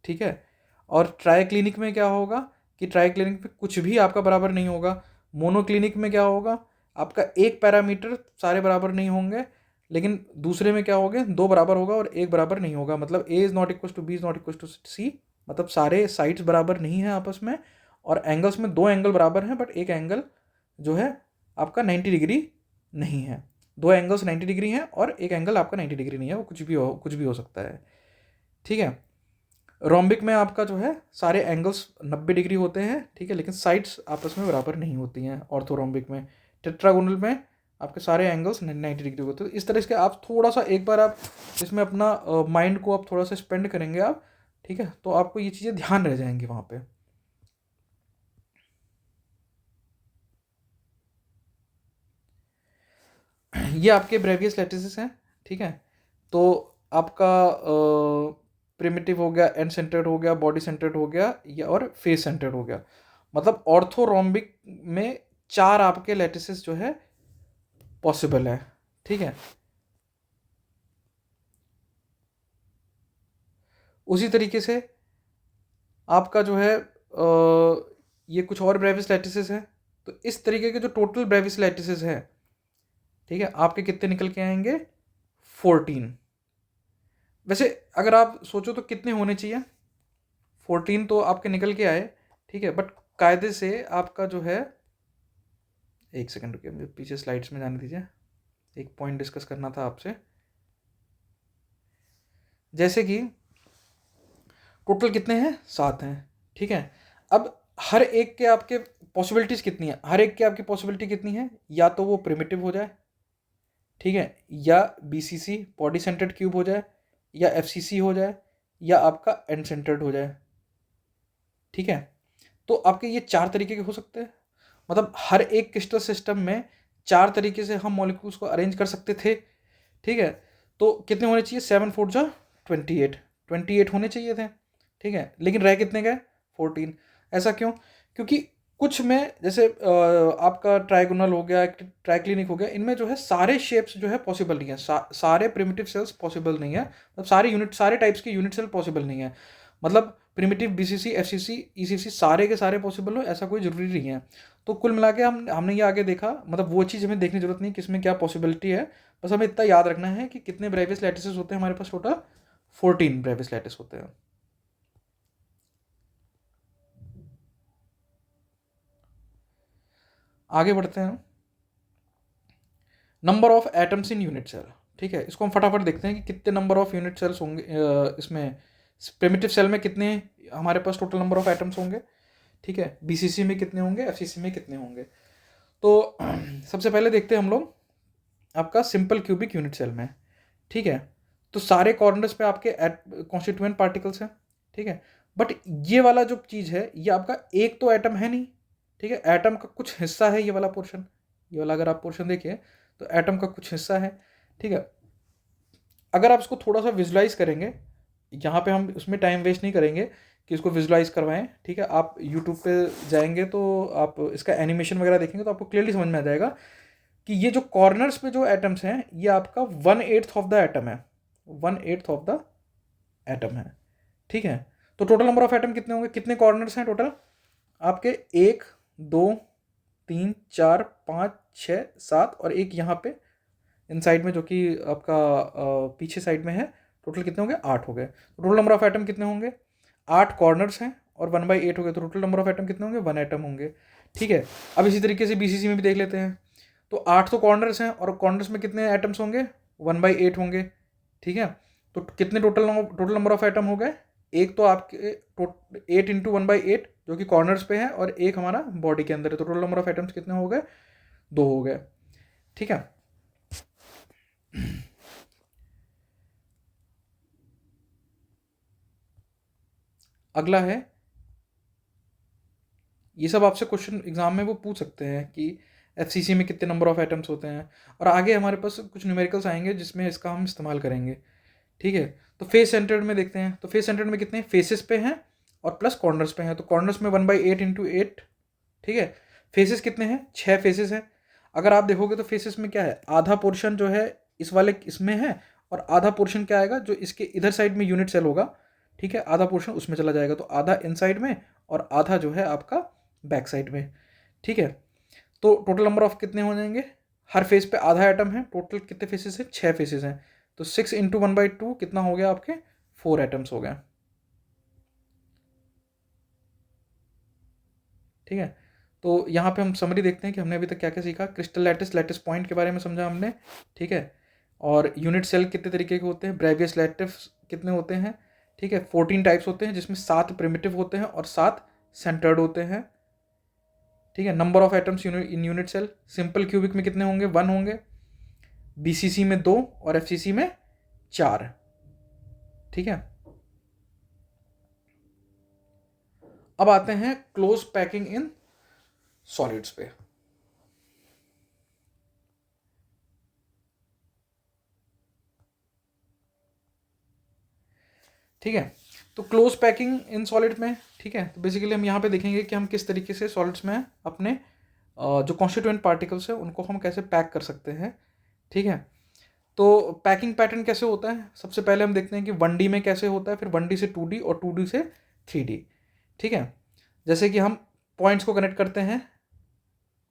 ठीक है। और ट्राइक्लिनिक में क्या होगा कि ट्राइक्लिनिक में कुछ भी आपका बराबर नहीं होगा। मोनोक्लिनिक में क्या होगा, आपका एक पैरामीटर सारे बराबर नहीं होंगे लेकिन दूसरे में क्या होंगे, दो बराबर होगा और एक बराबर नहीं होगा, मतलब a is not equal to b is not equal to c, मतलब सारे साइड्स बराबर नहीं हैं आपस में। और एंगल्स में दो एंगल बराबर हैं बट एक एंगल जो है आपका 90 डिग्री नहीं है। दो एंगल्स 90 डिग्री हैं और एक एंगल आपका 90 डिग्री नहीं है, वो कुछ भी हो सकता है। ठीक है। रोम्बिक में आपका जो है सारे एंगल्स 90 डिग्री होते हैं, ठीक है, लेकिन साइड्स आपस में बराबर नहीं होती हैं ऑर्थोरोम्बिक में। टेट्रागोनल में आपके सारे एंगल्स 90 डिग्री होते हैं। इस तरह से आप थोड़ा सा एक बार आप इसमें अपना माइंड को आप थोड़ा सा स्पेंड करेंगे आप, ठीक है, तो आपको ये चीज़ें ध्यान रह जाएंगी वहाँ पे। ये आपके ब्रेवियस लैटिसेस हैं। ठीक है। तो आपका प्रिमिटिव हो गया, एंड सेंटर्ड हो गया, बॉडी सेंटर्ड हो गया, या और फेस सेंटर्ड हो गया। मतलब ऑर्थोरोम्बिक में 4 आपके लैटिसेस जो है पॉसिबल है। ठीक है। उसी तरीके से आपका जो है ये कुछ और ब्रेवियस लैटिसेस है। तो इस तरीके के जो टोटल ब्रेवियस लैटिसेस है, ठीक है, आपके कितने निकल के आएंगे, 14। वैसे अगर आप सोचो तो कितने होने चाहिए, 14 तो आपके निकल के आए, ठीक है, बट कायदे से आपका जो है, एक सेकंड रुकिए, मुझे पीछे स्लाइड्स में जाने दीजिए, एक पॉइंट डिस्कस करना था आपसे। जैसे कि टोटल कितने हैं, 7 हैं। ठीक है। अब हर एक के आपके पॉसिबिलिटीज़ कितनी है, हर एक की आपकी पॉसिबिलिटी कितनी है, या तो वो प्रिमिटिव हो जाए, ठीक है, या बीसीसी बॉडी सेंटर्ड क्यूब हो जाए, या एफसीसी हो जाए, या आपका एंड सेंटर्ड हो जाए। ठीक है। तो आपके ये 4 तरीके के हो सकते हैं, मतलब हर एक क्रिस्टल सिस्टम में 4 तरीके से हम मॉलिक्यूल्स को अरेंज कर सकते थे। ठीक है। तो कितने होने चाहिए, 7 4 जा 28 होने चाहिए थे। ठीक है, लेकिन रह कितने गए, 14। ऐसा क्यों, क्योंकि कुछ में जैसे आपका ट्राइगोनल हो गया, ट्राइक्लिनिक हो गया, इनमें जो है सारे शेप्स जो है पॉसिबल नहीं है, सारे प्रिमिटिव सेल्स पॉसिबल नहीं है, मतलब सारे टाइप्स के यूनिट सेल पॉसिबल नहीं है। मतलब प्रिमिटिव बीसीसी, एफसीसी, ईसीसी सारे के सारे पॉसिबल हो, ऐसा कोई ज़रूरी नहीं है। तो कुल मिला के हमने ये आगे देखा, मतलब वो चीज़ हमें देखने की जरूरत नहीं किस में क्या पॉसिबिलिटी है, बस हमें इतना याद रखना है कि कितने ब्रेवियस लैटिसेस होते हैं हमारे पास, टोटल 14 ब्रेवियस लैटिस होते हैं। आगे बढ़ते हैं, number of atoms in unit cell. ठीक है, इसको हम फटाफट देखते हैं कि कितने नंबर ऑफ यूनिट सेल्स होंगे इसमें, प्रिमिटिव सेल में कितने हमारे पास टोटल नंबर ऑफ एटम्स होंगे। ठीक है, बीसीसी में कितने होंगे, एफसीसी में कितने होंगे। तो सबसे पहले देखते हैं हम लोग आपका सिंपल क्यूबिक यूनिट सेल में। ठीक है, तो सारे कॉर्नर्स पे आपके कॉन्स्टिट्यूएंट पार्टिकल्स हैं। ठीक है, बट ये वाला जो चीज़ है ये आपका एक तो एटम है नहीं। ठीक है, एटम का कुछ हिस्सा है ये वाला पोर्शन, ये वाला अगर आप पोर्शन देखिए तो एटम का कुछ हिस्सा है। ठीक है, अगर आप इसको थोड़ा सा विजुलाइज करेंगे, यहाँ पे हम उसमें टाइम वेस्ट नहीं करेंगे कि इसको विजुलाइज करवाएं। ठीक है, आप यूट्यूब पे जाएंगे तो आप इसका एनिमेशन वगैरह देखेंगे तो आपको क्लियरली समझ में आ जाएगा कि ये जो कॉर्नर्स पे जो एटम्स हैं ये आपका 1/8 ऑफ द एटम है, 1/8 ऑफ द एटम है। ठीक है, तो टोटल नंबर ऑफ एटम कितने होंगे, कितने कॉर्नर्स हैं टोटल आपके, 1 2 3 4 5 6 7 और एक यहाँ पे इन साइड में जो कि आपका पीछे साइड में है, टोटल कितने होंगे, 8 हो गए। तो टोटल नंबर ऑफ एटम कितने होंगे, 8 कॉर्नर्स हैं और 1/8 हो गए, तो टोटल नंबर ऑफ एटम कितने होंगे, 1 एटम होंगे। ठीक है, अब इसी तरीके से बीसीसी में भी देख लेते हैं। तो 8 तो कॉर्नर्स हैं और कॉर्नर्स में कितने एटम्स होंगे, 1/8 होंगे। ठीक है, तो कितने टोटल नंबर ऑफ एटम हो गए, एक तो आपके 8 इंटू 1/8 जो कि कॉर्नर्स पे है और एक हमारा बॉडी के अंदर है, तो टोटल नंबर ऑफ एटम्स कितने हो गए, 2 हो गए। ठीक है, अगला है, ये सब आपसे क्वेश्चन एग्जाम में वो पूछ सकते हैं कि एफसीसी में कितने नंबर ऑफ एटम्स होते हैं, और आगे हमारे पास कुछ न्यूमेरिकल्स आएंगे जिसमें इसका हम इस्तेमाल करेंगे। ठीक है, तो फेस सेंटर्ड में देखते हैं, तो फेस सेंटर्ड में कितने फेसेस पे हैं और प्लस कॉर्नर्स पे हैं, तो कॉर्नर्स में 1/8 इंटू 8। ठीक है, फेसेस कितने हैं, 6 फेसेस हैं। अगर आप देखोगे तो फेसेस में क्या है, आधा पोर्शन जो है इस वाले इसमें है और आधा पोर्शन क्या आएगा जो इसके इधर साइड में यूनिट सेल होगा। ठीक है, आधा पोर्शन उसमें चला जाएगा, तो आधा इन साइड में और आधा जो है आपका बैक साइड में। ठीक है, तो टोटल नंबर ऑफ कितने हो जाएंगे, हर फेस पे आधा एटम है, टोटल कितने फेसेस हैं, 6 फेसेस हैं, तो 6 इंटू 1/2 कितना हो गया आपके, 4 एटम्स हो गए। ठीक है, तो यहाँ पे हम समरी देखते हैं कि हमने अभी तक क्या क्या सीखा, क्रिस्टल लैटिस, लैटिस पॉइंट के बारे में समझा हमने। ठीक है, और यूनिट सेल कितने तरीके के होते हैं, ब्रेवियस लैटिस कितने होते हैं। ठीक है, 14 टाइप्स होते हैं जिसमें 7 प्रिमिटिव होते हैं और 7 सेंटर्ड होते हैं। ठीक है, number of atoms in unit cell, simple cubic में कितने होंगे, 1 होंगे, बीसीसी में 2 और एफसीसी में 4। ठीक है, अब आते हैं क्लोज पैकिंग इन सॉलिड्स पे। ठीक है, तो क्लोज पैकिंग इन सॉलिड में, ठीक है, तो बेसिकली हम यहाँ पे देखेंगे कि हम किस तरीके से सॉलिड्स में अपने जो कॉन्स्टिट्यूएंट पार्टिकल्स है उनको हम कैसे पैक कर सकते हैं। ठीक है, तो पैकिंग पैटर्न कैसे होता है, सबसे पहले हम देखते हैं कि 1D में कैसे होता है, फिर 1D से 2D और 2D से 3D। ठीक है, जैसे कि हम पॉइंट्स को कनेक्ट करते हैं।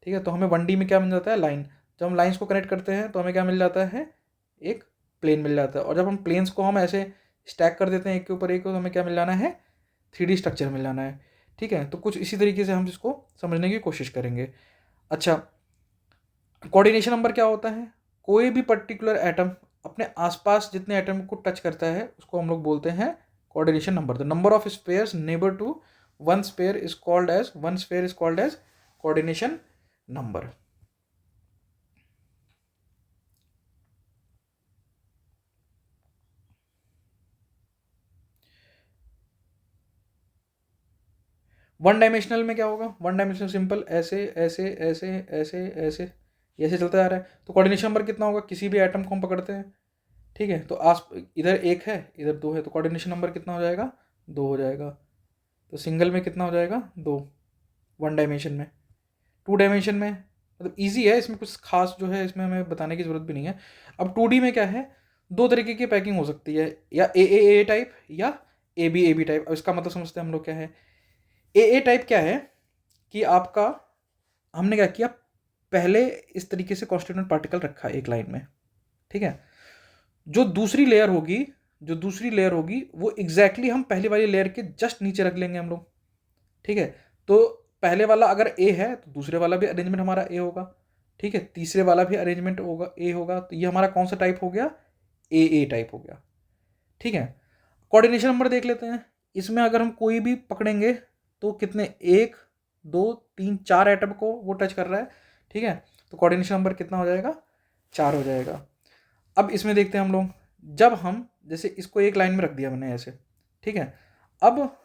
ठीक है, तो हमें 1D में क्या मिल जाता है, लाइन। जब हम लाइन्स को कनेक्ट करते हैं तो हमें क्या मिल जाता है, एक प्लेन मिल जाता है, और जब हम प्लेन्स को हम ऐसे स्टैक कर देते हैं एक के ऊपर एक, तो हमें क्या मिल जाना है, 3D स्ट्रक्चर मिल जाना है। ठीक है, तो कुछ इसी तरीके से हम इसको समझने की कोशिश करेंगे। अच्छा, कोऑर्डिनेशन नंबर क्या होता है, कोई भी पर्टिकुलर एटम अपने आसपास जितने एटम को टच करता है उसको हम लोग बोलते हैं coordination number. The number of spheres neighbour to one sphere is called as coordination number. One dimensional में क्या होगा, वन डायमेंशनल सिंपल ऐसे ऐसे ऐसे ऐसे ऐसे ऐसे चलता जा रहा है, तो कोऑर्डिनेशन नंबर कितना होगा, किसी भी एटम को हम पकड़ते हैं। ठीक है, तो इधर 1 है इधर 2 है, तो कोऑर्डिनेशन नंबर कितना हो जाएगा, 2 हो जाएगा। तो सिंगल में कितना हो जाएगा, 2 वन डायमेंशन में। 2 डायमेंशन में मतलब ईजी है, इसमें कुछ खास जो है इसमें हमें बताने की ज़रूरत भी नहीं है। अब 2D में क्या है, 2 तरीके की पैकिंग हो सकती है, या ए टाइप या ए बी टाइप। अब इसका मतलब समझते हैं हम लोग क्या है। ए टाइप क्या है कि आपका हमने क्या किया, पहले इस तरीके से कॉन्स्टिट्यूएंट पार्टिकल रखा एक लाइन में, ठीक है। जो दूसरी लेयर होगी, वो एग्जैक्टली हम पहली वाली लेयर के जस्ट नीचे रख लेंगे हम लोग, ठीक है। तो पहले वाला अगर ए है तो दूसरे वाला भी अरेंजमेंट हमारा ए होगा, ठीक है। तीसरे वाला भी अरेंजमेंट होगा ए होगा। तो ये हमारा कौन सा टाइप हो गया, ए टाइप हो गया, ठीक है। कोऑर्डिनेशन नंबर देख लेते हैं। इसमें अगर हम कोई भी पकड़ेंगे तो कितने, 1 2 3 4 एटम को वो टच कर रहा है, ठीक है। तो कोऑर्डिनेशन नंबर कितना हो जाएगा, 4 हो जाएगा। अब इसमें देखते हैं हम लोग, जब हम जैसे इसको एक लाइन में रख दिया मैंने ऐसे, ठीक है। अब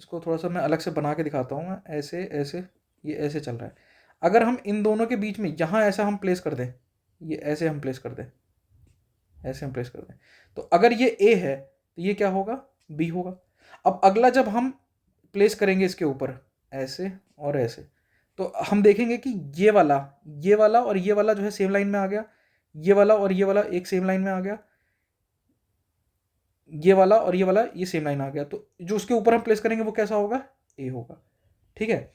इसको थोड़ा सा मैं अलग से बना के दिखाता हूँ मैं, ऐसे ऐसे ये ऐसे चल रहा है। अगर हम इन दोनों के बीच में यहाँ ऐसा हम प्लेस कर दें, ये ऐसे हम प्लेस कर दें, ऐसे हम प्लेस कर दें, तो अगर ये ए है तो ये क्या होगा, बी होगा। अब अगला जब हम प्लेस करेंगे इसके ऊपर ऐसे और ऐसे, तो हम देखेंगे कि ये वाला और ये वाला जो है सेम लाइन में आ गया, ये वाला और ये वाला एक सेम लाइन में आ गया, ये वाला और ये वाला ये सेम लाइन आ गया। तो जो उसके ऊपर हम प्लेस करेंगे वो कैसा होगा, ए होगा, ठीक है।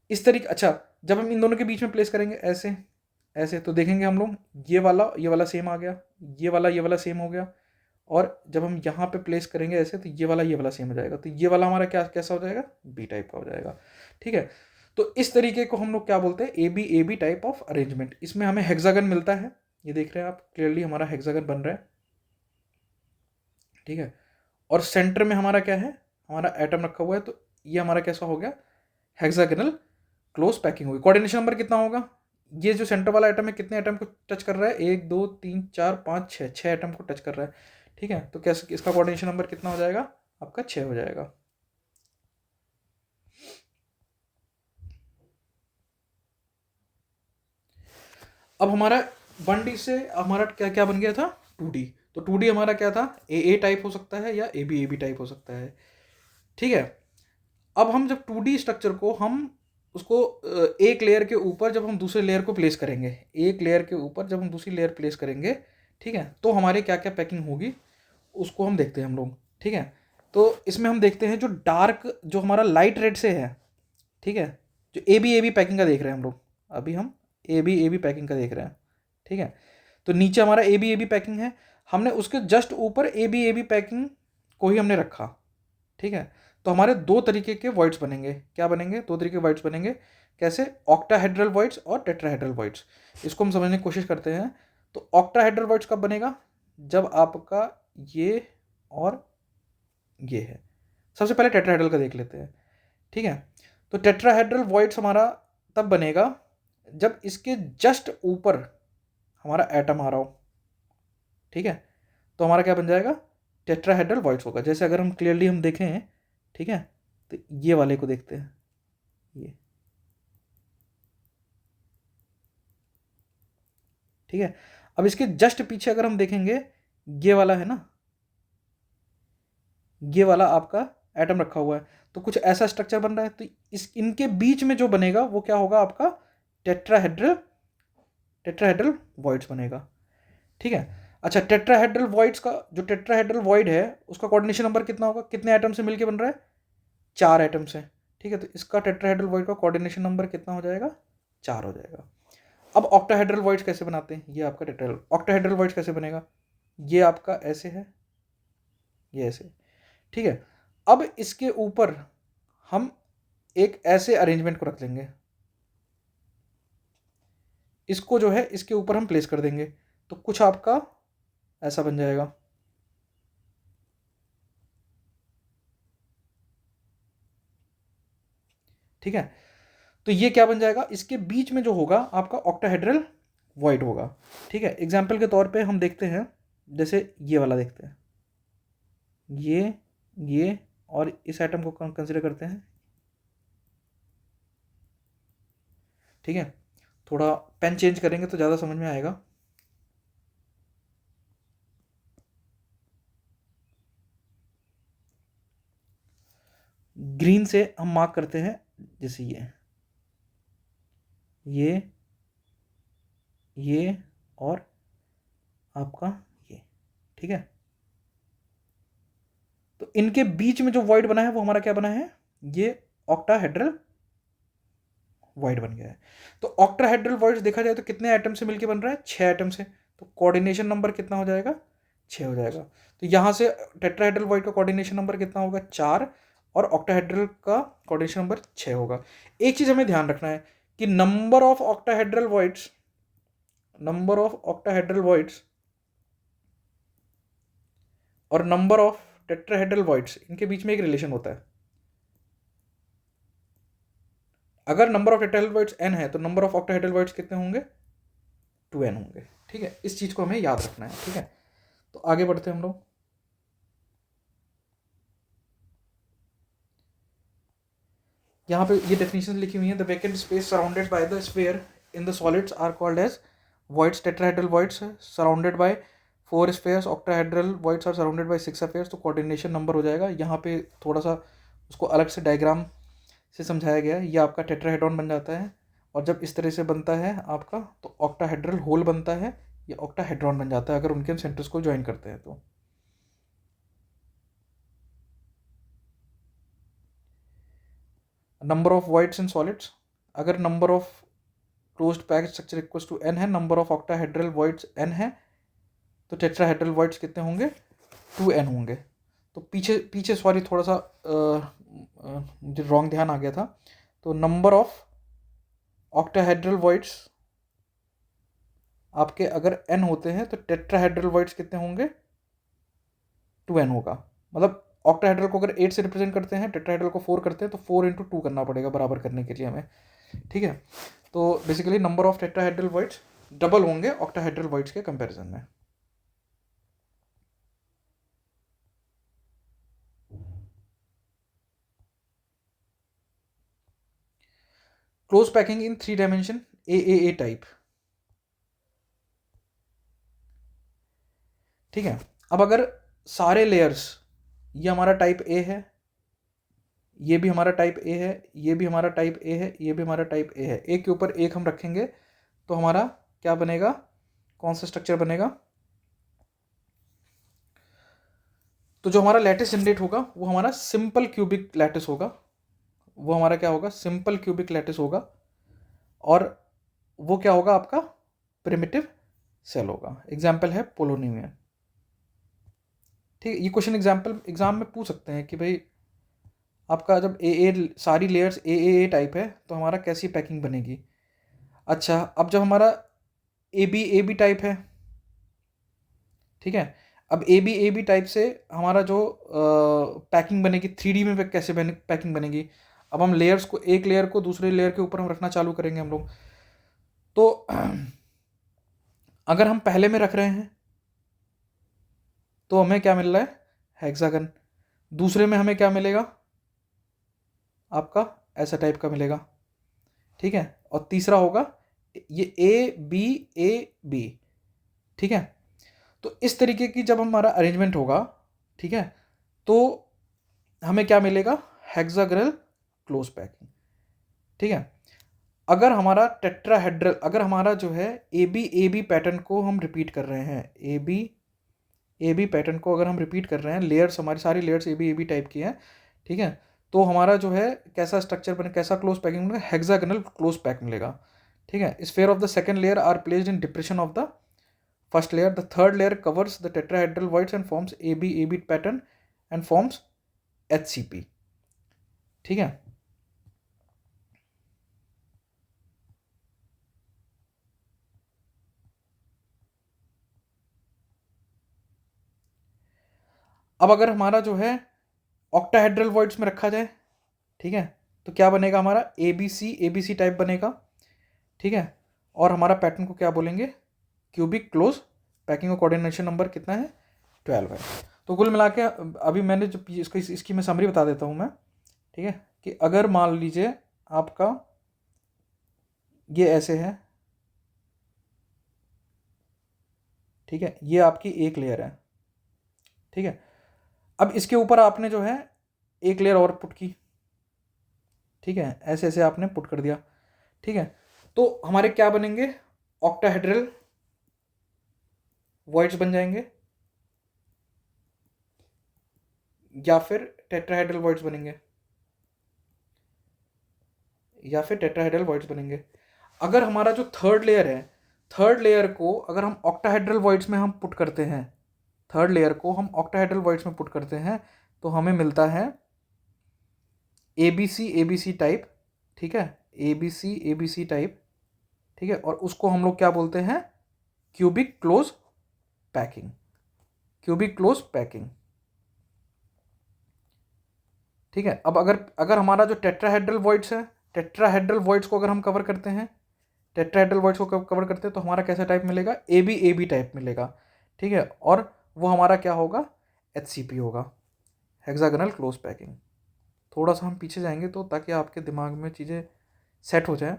इस तरीके, अच्छा जब हम इन दोनों के बीच में प्लेस करेंगे ऐसे ऐसे, तो देखेंगे हम लोग ये वाला सेम आ गया, ये वाला सेम हो गया। और जब हम यहाँ पे प्लेस करेंगे ऐसे, तो ये वाला सेम हो जाएगा। तो ये वाला हमारा क्या कैसा हो जाएगा, बी टाइप का हो जाएगा, ठीक है। तो इस तरीके को हम लोग क्या बोलते हैं, A B type of arrangement. इसमें हमें हेक्सागन मिलता है, ये देख रहे हैं आप क्लियरली हमारा हेक्सागन बन रहा है, ठीक है। और सेंटर में हमारा क्या है, हमारा एटम रखा हुआ है। तो ये हमारा कैसा हो गया, हेक्सागोनल क्लोज पैकिंग होगी। कोऑर्डिनेशन नंबर कितना होगा, ये जो सेंटर वाला एटम है कितने एटम को टच कर रहा है, 1 2 3 4 5 6, 6 एटम को टच कर रहा है, ठीक है। तो कैसे इसका कोऑर्डिनेशन नंबर कितना हो जाएगा, आपका 6 हो जाएगा। अब हमारा 1D से हमारा क्या क्या बन गया था, 2D। तो 2D हमारा क्या था, ए टाइप हो सकता है या ए बी टाइप हो सकता है, ठीक है। अब हम जब 2D स्ट्रक्चर को हम उसको एक लेयर के ऊपर जब हम दूसरे लेयर को प्लेस करेंगे, एक लेयर के ऊपर जब हम दूसरी लेयर प्लेस करेंगे, ठीक है, तो हमारे क्या क्या पैकिंग होगी उसको हम देखते हैं हम लोग, ठीक है। तो इसमें हम देखते हैं जो डार्क, जो हमारा लाइट रेड से है, ठीक है, जो ए बी पैकिंग का देख रहे हैं हम लोग, अभी हम ए बी पैकिंग का देख रहे हैं, ठीक है। तो नीचे हमारा ए बी पैकिंग है, हमने उसके जस्ट ऊपर ए बी पैकिंग को ही हमने रखा, ठीक है। तो हमारे दो तरीके के वॉइड्स बनेंगे, क्या बनेंगे, दो तरीके के वॉइड्स बनेंगे, कैसे, ऑक्टाहेड्रल वॉइड्स और टेट्राहेड्रल वॉइड्स। इसको हम समझने की कोशिश करते हैं। तो ऑक्टाहेड्रल वॉइड्स कब बनेगा, जब आपका ये और ये है। सबसे पहले टेट्राहेड्रल का देख लेते हैं, ठीक है। तो टेट्राहेड्रल वॉइड्स हमारा तब बनेगा जब इसके जस्ट ऊपर हमारा एटम आ रहा हो, ठीक है। तो हमारा क्या बन जाएगा, टेट्राहेड्रल वॉइड्स होगा। जैसे अगर हम क्लियरली हम देखें, ठीक है, तो ये वाले को देखते हैं, ये, ठीक है। अब इसके जस्ट पीछे अगर हम देखेंगे, ये वाला है ना, ये वाला आपका एटम रखा हुआ है, तो कुछ ऐसा स्ट्रक्चर बन रहा है। तो इस इनके बीच में जो बनेगा वो क्या होगा, आपका टेट्राहेड्रल टेट्राहेड्रल वॉइड्स बनेगा, ठीक है। अच्छा, टेट्राहेड्रल वॉइड्स का जो टेट्राहेड्रल वॉइड है उसका कोऑर्डिनेशन नंबर कितना होगा, कितने एटम से मिलके बन रहा है, 4 एटम से, ठीक है। तो इसका टेट्राहेड्रल वॉइड का कोऑर्डिनेशन नंबर कितना हो जाएगा, 4 हो जाएगा। अब ऑक्टाहेड्रल वॉइड्स कैसे बनाते हैं, ये आपका टेट्राहेड्रल ऑक्टाहेड्रल वॉइड्स कैसे बनेगा, ये आपका ऐसे है, ये ऐसे, ठीक है। अब इसके ऊपर हम एक ऐसे अरेंजमेंट को रख लेंगे, इसको जो है इसके ऊपर हम प्लेस कर देंगे, तो कुछ आपका ऐसा बन जाएगा, ठीक है। तो ये क्या बन जाएगा, इसके बीच में जो होगा आपका ऑक्टाहेड्रल वॉइड होगा, ठीक है। एग्जाम्पल के तौर पे हम देखते हैं, जैसे ये वाला देखते हैं, ये और इस आइटम को कंसिडर करते हैं, ठीक है। थोड़ा पेन चेंज करेंगे तो ज़्यादा समझ में आएगा। ग्रीन से हम मार्क करते हैं, जैसे ये और आपका ये, ठीक है। तो इनके बीच में जो वॉइड बना है वो हमारा क्या बना है, ये ऑक्टाहेड्रल वॉइड बन गया है। तो ऑक्टाहेड्रल वॉइड देखा जाए तो कितने एटम से मिलकर बन रहा है, 6 एटम से। तो कोऑर्डिनेशन नंबर कितना हो जाएगा, 6 हो जाएगा। तो यहाँ से टेट्राहेड्रल वॉइड का कोऑर्डिनेशन नंबर कितना होगा, 4, और ऑक्टाहेड्रल का कोऑर्डिनेशन नंबर 6 होगा। एक चीज़ हमें ध्यान रखना है कि नंबर ऑफ ऑक्टाहेड्रल वॉइड्स और नंबर ऑफ टेट्राहेड्रल वॉइड्स, इनके बीच में एक रिलेशन होता है। अगर number of tetrahedral voids n है तो नंबर ऑफ ऑक्टाहेड्रल वॉइड्स कितने होंगे, 2n होंगे। ठीक है, इस चीज को हमें याद रखना है। ठीक है, तो आगे बढ़ते हैं हम लोग। यहाँ पे ये डेफिनेशन लिखी हुई है, the vacant space surrounded by the sphere in the solids are called as voids, tetrahedral voids surrounded by 4 spheres, octahedral voids are surrounded by 6 spheres। तो कोऑर्डिनेशन नंबर हो जाएगा। यहाँ पे थोड़ा सा उसको अलग से डायग्राम से समझाया गया है। ये आपका टेट्राहेड्रॉन बन जाता है, और जब इस तरह से बनता है आपका तो ऑक्टाहेड्रल होल बनता है, ये ऑक्टाहेड्रॉन बन जाता है अगर उनके हम सेंटर्स को ज्वाइन करते हैं तो। Number of voids in solids, अगर number of closed packed structure equals to n है, number of octahedral voids n है, तो टेट्राहेड्रल voids कितने होंगे, 2n होंगे। तो पीछे पीछे सॉरी थोड़ा सा मुझे रॉन्ग ध्यान आ गया था। तो नंबर ऑफ ऑक्टाहेड्रल voids आपके अगर n होते हैं तो टेट्राहेड्रल voids कितने होंगे, 2n होगा। मतलब ऑक्टाहेड्रल को अगर 8 से रिप्रेजेंट करते हैं, टेट्राहेड्रल को 4 करते हैं, तो 4 × 2 करना पड़ेगा बराबर करने के लिए हमें। ठीक है, तो basically number of tetrahedral voids double होंगे ऑक्टाहेड्रल voids के कंपैरिजन में। Close packing in 3 dimension AAA type. ठीक है, अब अगर सारे लेयर्स, ये हमारा टाइप A है, ये भी हमारा टाइप A है, ये भी हमारा टाइप A है, ये भी हमारा टाइप A है, एक के ऊपर एक हम रखेंगे तो हमारा क्या बनेगा, कौन सा स्ट्रक्चर बनेगा, तो जो हमारा लैटिस जनरेट होगा वो हमारा सिंपल क्यूबिक लैटिस होगा। वो हमारा क्या होगा, सिंपल क्यूबिक लैटिस होगा। और वो क्या होगा, आपका प्रिमिटिव सेल होगा। एग्जाम्पल है पोलोनियम। ठीक है, ये क्वेश्चन एग्जाम में पूछ सकते हैं कि भाई आपका जब सारी लेयर्स AAA टाइप है तो हमारा कैसी पैकिंग बनेगी। अच्छा, अब जब हमारा AB टाइप है, ठीक है, अब AB टाइप से हमारा जो पैकिंग बनेगी 3D में कैसे पैकिंग बनेगी। अब हम लेयर्स को, एक लेयर को दूसरे लेयर के ऊपर हम रखना चालू करेंगे हम लोग। तो अगर हम पहले में रख रहे हैं तो हमें क्या मिल रहा है, हेक्सागन। दूसरे में हमें क्या मिलेगा, आपका ऐसा टाइप का मिलेगा। ठीक है, और तीसरा होगा ये ABAB। ठीक है, तो इस तरीके की जब हमारा अरेंजमेंट होगा, ठीक है, तो हमें क्या मिलेगा, हेक्सागोनल क्लोज पैकिंग। ठीक है, अगर हमारा टेट्राहेड्रल, अगर हमारा जो है AB पैटर्न को हम रिपीट कर रहे हैं, AB पैटर्न को अगर हम रिपीट कर रहे हैं, लेयर्स हमारी सारी लेयर्स AB टाइप की हैं, ठीक है, तो हमारा जो है कैसा स्ट्रक्चर बने, कैसा क्लोज पैकिंग मिलेगा, हेक्सागोनल क्लोज पैक मिलेगा। ठीक है, sphere of the second layer are placed in depression of the first layer. The third layer covers the tetrahedral voids and forms AB pattern and forms HCP। ठीक है, अब अगर हमारा जो है ऑक्टाहेड्रल voids में रखा जाए, ठीक है, तो क्या बनेगा, हमारा ABC टाइप बनेगा। ठीक है, और हमारा पैटर्न को क्या बोलेंगे, क्यूबिक क्लोज पैकिंग का कोऑर्डिनेशन नंबर कितना है, 12 है। तो कुल मिला के अभी मैंने जो इसकी मैं समरी बता देता हूँ मैं। ठीक है, कि अगर मान लीजिए आपका ये ऐसे है, ठीक है, ये आपकी एक लेयर है। ठीक है, अब इसके ऊपर आपने जो है एक लेयर और पुट की। ठीक है, ऐसे ऐसे आपने पुट कर दिया। ठीक है, तो हमारे क्या बनेंगे, ऑक्टाहेड्रल voids बन जाएंगे। या फिर टेट्राहेड्रल वॉइड्स बनेंगे, या फिर टेट्राहेड्रल वॉइड्स बनेंगे। अगर हमारा जो थर्ड लेयर है, थर्ड लेयर को अगर हम ऑक्टाहेड्रल वॉइड्स में हम पुट करते हैं, थर्ड लेयर को हम ऑक्टाहेड्रल वॉइड्स में पुट करते हैं, तो हमें मिलता है ABC टाइप, ठीक है, ABC टाइप, ठीक है। और उसको हम लोग क्या बोलते हैं, cubic close packing, cubic close packing, ठीक है। अब अगर अगर हमारा जो टेट्राहेड्रल वॉइड्स है, टेट्राहेड्रल वॉइड्स को अगर हम कवर करते हैं, टेट्राहेड्रल वॉइड्स को कवर करते हैं, तो हमारा कैसा टाइप मिलेगा, AB टाइप मिलेगा, ठीक है। और वो हमारा क्या होगा, HCP होगा, हेक्सागोनल क्लोज पैकिंग। थोड़ा सा हम पीछे जाएंगे तो ताकि आपके दिमाग में चीज़ें सेट हो जाए।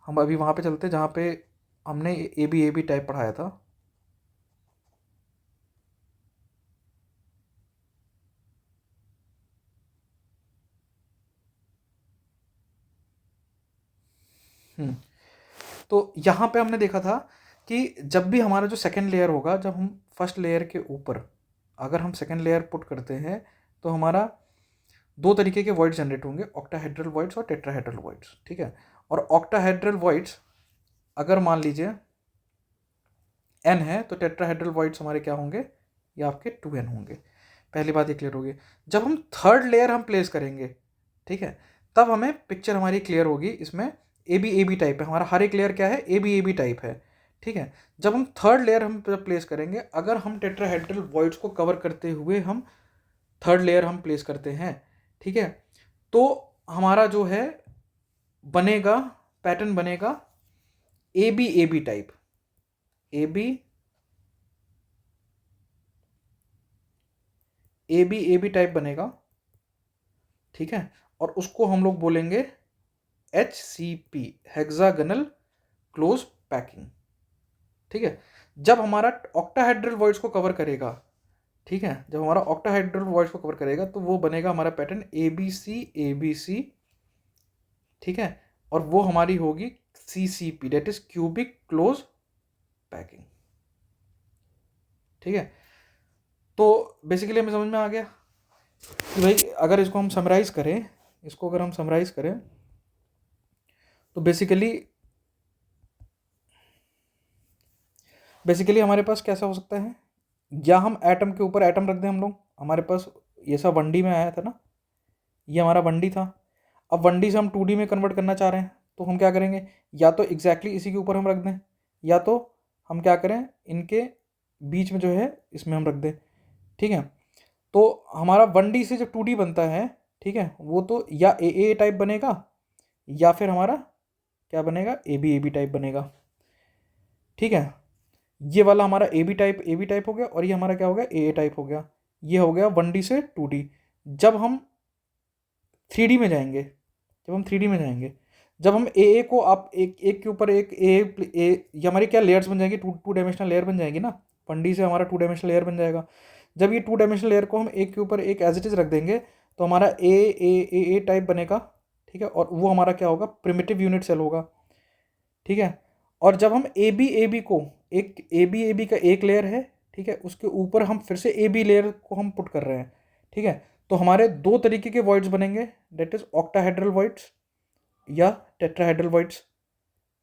हम अभी वहाँ पे चलते जहाँ पे हमने AB टाइप पढ़ाया था। तो यहाँ पे हमने देखा था कि जब भी हमारा जो सेकेंड लेयर होगा, जब हम फर्स्ट लेयर के ऊपर अगर हम सेकेंड लेयर पुट करते हैं, तो हमारा दो तरीके के वॉइड्स जनरेट होंगे, ऑक्टाहेड्रल वॉइड्स और टेट्राहेड्रल वॉइड्स, ठीक है। और ऑक्टाहेड्रल वॉइड्स अगर मान लीजिए n है, तो टेट्राहेड्रल वॉइड्स हमारे क्या होंगे, ये आपके 2n होंगे। पहली बात ये क्लियर होगी। जब हम थर्ड लेयर हम प्लेस करेंगे, ठीक है, तब हमें पिक्चर हमारी क्लियर होगी। इसमें AB टाइप है, हमारा हर एक लेयर क्या है, AB टाइप है, ठीक है। जब हम थर्ड लेयर हम प्लेस करेंगे, अगर हम टेट्राहेड्रल वॉइड्स को कवर करते हुए हम थर्ड लेयर हम प्लेस करते हैं, ठीक है, तो हमारा जो है बनेगा, पैटर्न बनेगा AB टाइप, AB टाइप बनेगा, ठीक है। और उसको हम लोग बोलेंगे HCP, हेक्सागोनल क्लोज पैकिंग, ठीक है। जब हमारा ऑक्टाहेड्रल वॉइड्स को कवर करेगा, ठीक है, जब हमारा ऑक्टाहेड्रल वॉइड्स को कवर करेगा, तो वो बनेगा हमारा पैटर्न ABC, ठीक है। और वो हमारी होगी CCP, that is cubic close packing, ठीक है। तो बेसिकली हमें समझ में आ गया कि भाई अगर इसको हम समराइज करें, इसको अगर हम समराइज करें, तो बेसिकली हमारे पास कैसा हो सकता है, या हम एटम के ऊपर एटम रख दें हम लोग, हमारे पास ये सब 1D में आया था ना, ये हमारा 1D था। अब 1D से हम 2D में कन्वर्ट करना चाह रहे हैं, तो हम क्या करेंगे, या तो एग्जैक्टली इसी के ऊपर हम रख दें, या तो हम क्या करें, इनके बीच में जो है इसमें हम रख दें, ठीक है। तो हमारा 1D से जब 2D बनता है, ठीक है, वो तो या AA टाइप बनेगा, या फिर हमारा क्या बनेगा, AB टाइप बनेगा, ठीक है। ये वाला हमारा AB टाइप हो गया, और ये हमारा क्या हो गया, AA टाइप हो गया। ये हो गया 1D से 2D। जब हम 3D में जाएंगे, जब हम AA को आप एक एक के ऊपर एक ये हमारी क्या लेयर्स बन जाएंगी, टू डायमेंशनल लेयर बन जाएगी ना, 1D से हमारा 2 डायमेंशनल लेयर बन जाएगा। जब ये 2 डायमेंशनल लेयर को हम एक के ऊपर एक एज इट इज रख देंगे, तो हमारा ए टाइप बनेगा, ठीक है। और वो हमारा क्या होगा, प्रिमिटिव यूनिट सेल होगा, ठीक है। और जब हम ए बी को एक ए बी का एक लेयर है, ठीक है, उसके ऊपर हम फिर से AB लेयर को हम पुट कर रहे हैं, ठीक है, तो हमारे दो तरीके के वॉइड्स बनेंगे, डेट इज ऑक्टाहेड्रल वॉइड्स या टेट्राहेड्रल वॉइड्स,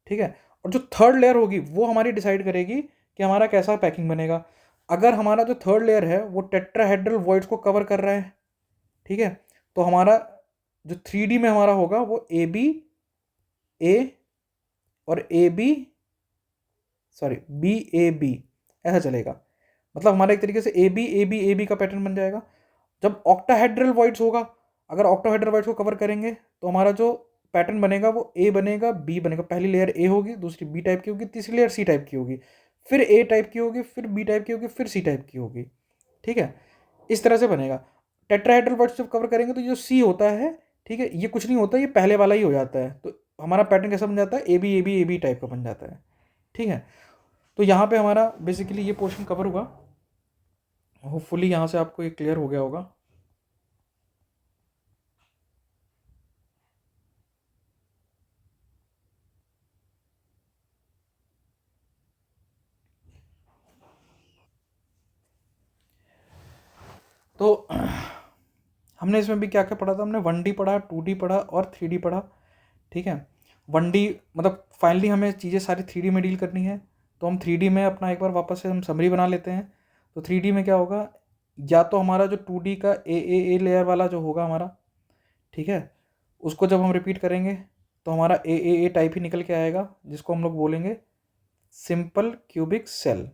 ठीक है। और जो थर्ड लेयर होगी वो हमारी डिसाइड करेगी कि हमारा कैसा पैकिंग बनेगा। अगर हमारा जो थर्ड लेयर है वो टेट्राहेड्रल वॉइड्स को कवर कर रहा है, ठीक है, तो हमारा जो 3D में हमारा होगा वो A और BAB ऐसा चलेगा। मतलब हमारा एक तरीके से AB का पैटर्न बन जाएगा। जब ऑक्टाहेड्रल वॉइड्स होगा, अगर ऑक्टाहेड्रल वॉइड्स को कवर करेंगे, तो हमारा जो पैटर्न बनेगा वो A बनेगा, B बनेगा। पहली लेयर A होगी, दूसरी B टाइप की होगी, तीसरी लेयर C टाइप की होगी, फिर A टाइप की होगी, फिर B टाइप की होगी, फिर C टाइप की होगी, ठीक है। इस तरह से बनेगा। टेट्राहेड्रल वॉइड्स जब कवर करेंगे, तो जो C होता है, ठीक है, ये कुछ नहीं होता, ये पहले वाला ही हो जाता है। तो हमारा पैटर्न कैसा बन जाता है, AB टाइप का बन जाता है, ठीक है। तो यहाँ पे हमारा बेसिकली ये पोर्शन कवर हुआ। होपफुली यहाँ से आपको ये क्लियर हो गया होगा। तो हमने इसमें भी क्या क्या पढ़ा था, हमने 1D पढ़ा, 2D पढ़ा और 3D पढ़ा, ठीक है। 1D मतलब फाइनली हमें चीज़ें सारी 3D में डील करनी है, तो हम 3D में अपना एक बार वापस से हम समरी बना लेते हैं। तो 3D में क्या होगा, या तो हमारा जो 2D का ए लेयर वाला जो होगा हमारा, ठीक है, उसको जब हम रिपीट करेंगे तो हमारा ए टाइप ही निकल के आएगा, जिसको हम लोग बोलेंगे सिंपल क्यूबिक सेल,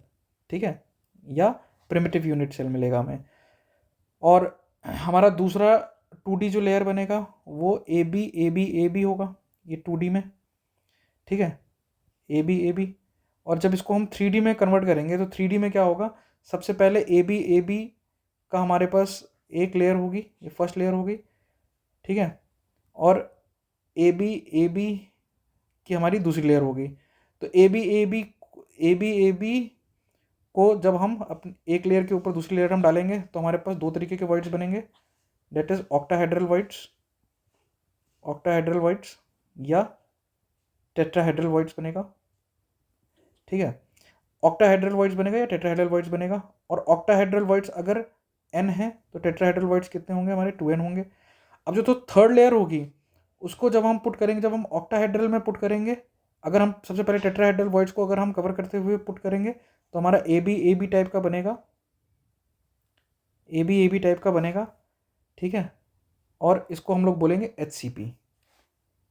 ठीक है, या प्रिमिटिव यूनिट सेल मिलेगा हमें। और हमारा दूसरा 2D जो लेयर बनेगा वो ए बी होगा, ये 2D में, ठीक है, ए बी। और जब इसको हम 3D में कन्वर्ट करेंगे तो 3D में क्या होगा, सबसे पहले ए बी का हमारे पास एक लेयर होगी, ये फर्स्ट लेयर होगी, ठीक है, और ए बी की हमारी दूसरी लेयर होगी। तो ए बी को जब हम अपने एक लेयर के ऊपर दूसरी लेयर हम डालेंगे तो हमारे पास दो तरीके के वर्ड्स बनेंगे, डेट इज ऑक्टाहेड्रल वर्ड्स या टेट्राहेड्रल वर्ड्स बनेगा, ठीक है। ऑक्टाहेड्रल वर्ड्स बनेगा या टेट्राहेड्रल वर्ड्स बनेगा। और ऑक्टाहेड्रल वर्ड्स अगर n है तो टेट्राहेड्रल वर्ड्स कितने होंगे हमारे, 2n होंगे। अब जो तो थर्ड लेयर होगी उसको जब हम पुट करेंगे, जब हम ऑक्टाहेड्रल में पुट करेंगे, अगर हम सबसे पहले टेट्राहेड्रल वर्ड्स को अगर हम कवर करते हुए पुट करेंगे तो हमारा ए बी टाइप का बनेगा, ए बी टाइप का बनेगा, ठीक है। और इसको हम लोग बोलेंगे HCP,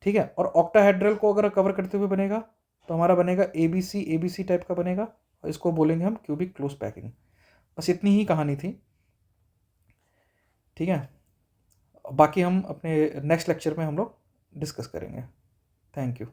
ठीक है। और ऑक्टाहेड्रल को अगर कवर करते हुए बनेगा तो हमारा बनेगा ए बी सी टाइप का बनेगा, और इसको बोलेंगे हम क्यूबिक क्लोज पैकिंग। बस इतनी ही कहानी थी, ठीक है। बाकी हम अपने नेक्स्ट लेक्चर में हम लोग डिस्कस करेंगे। Thank you.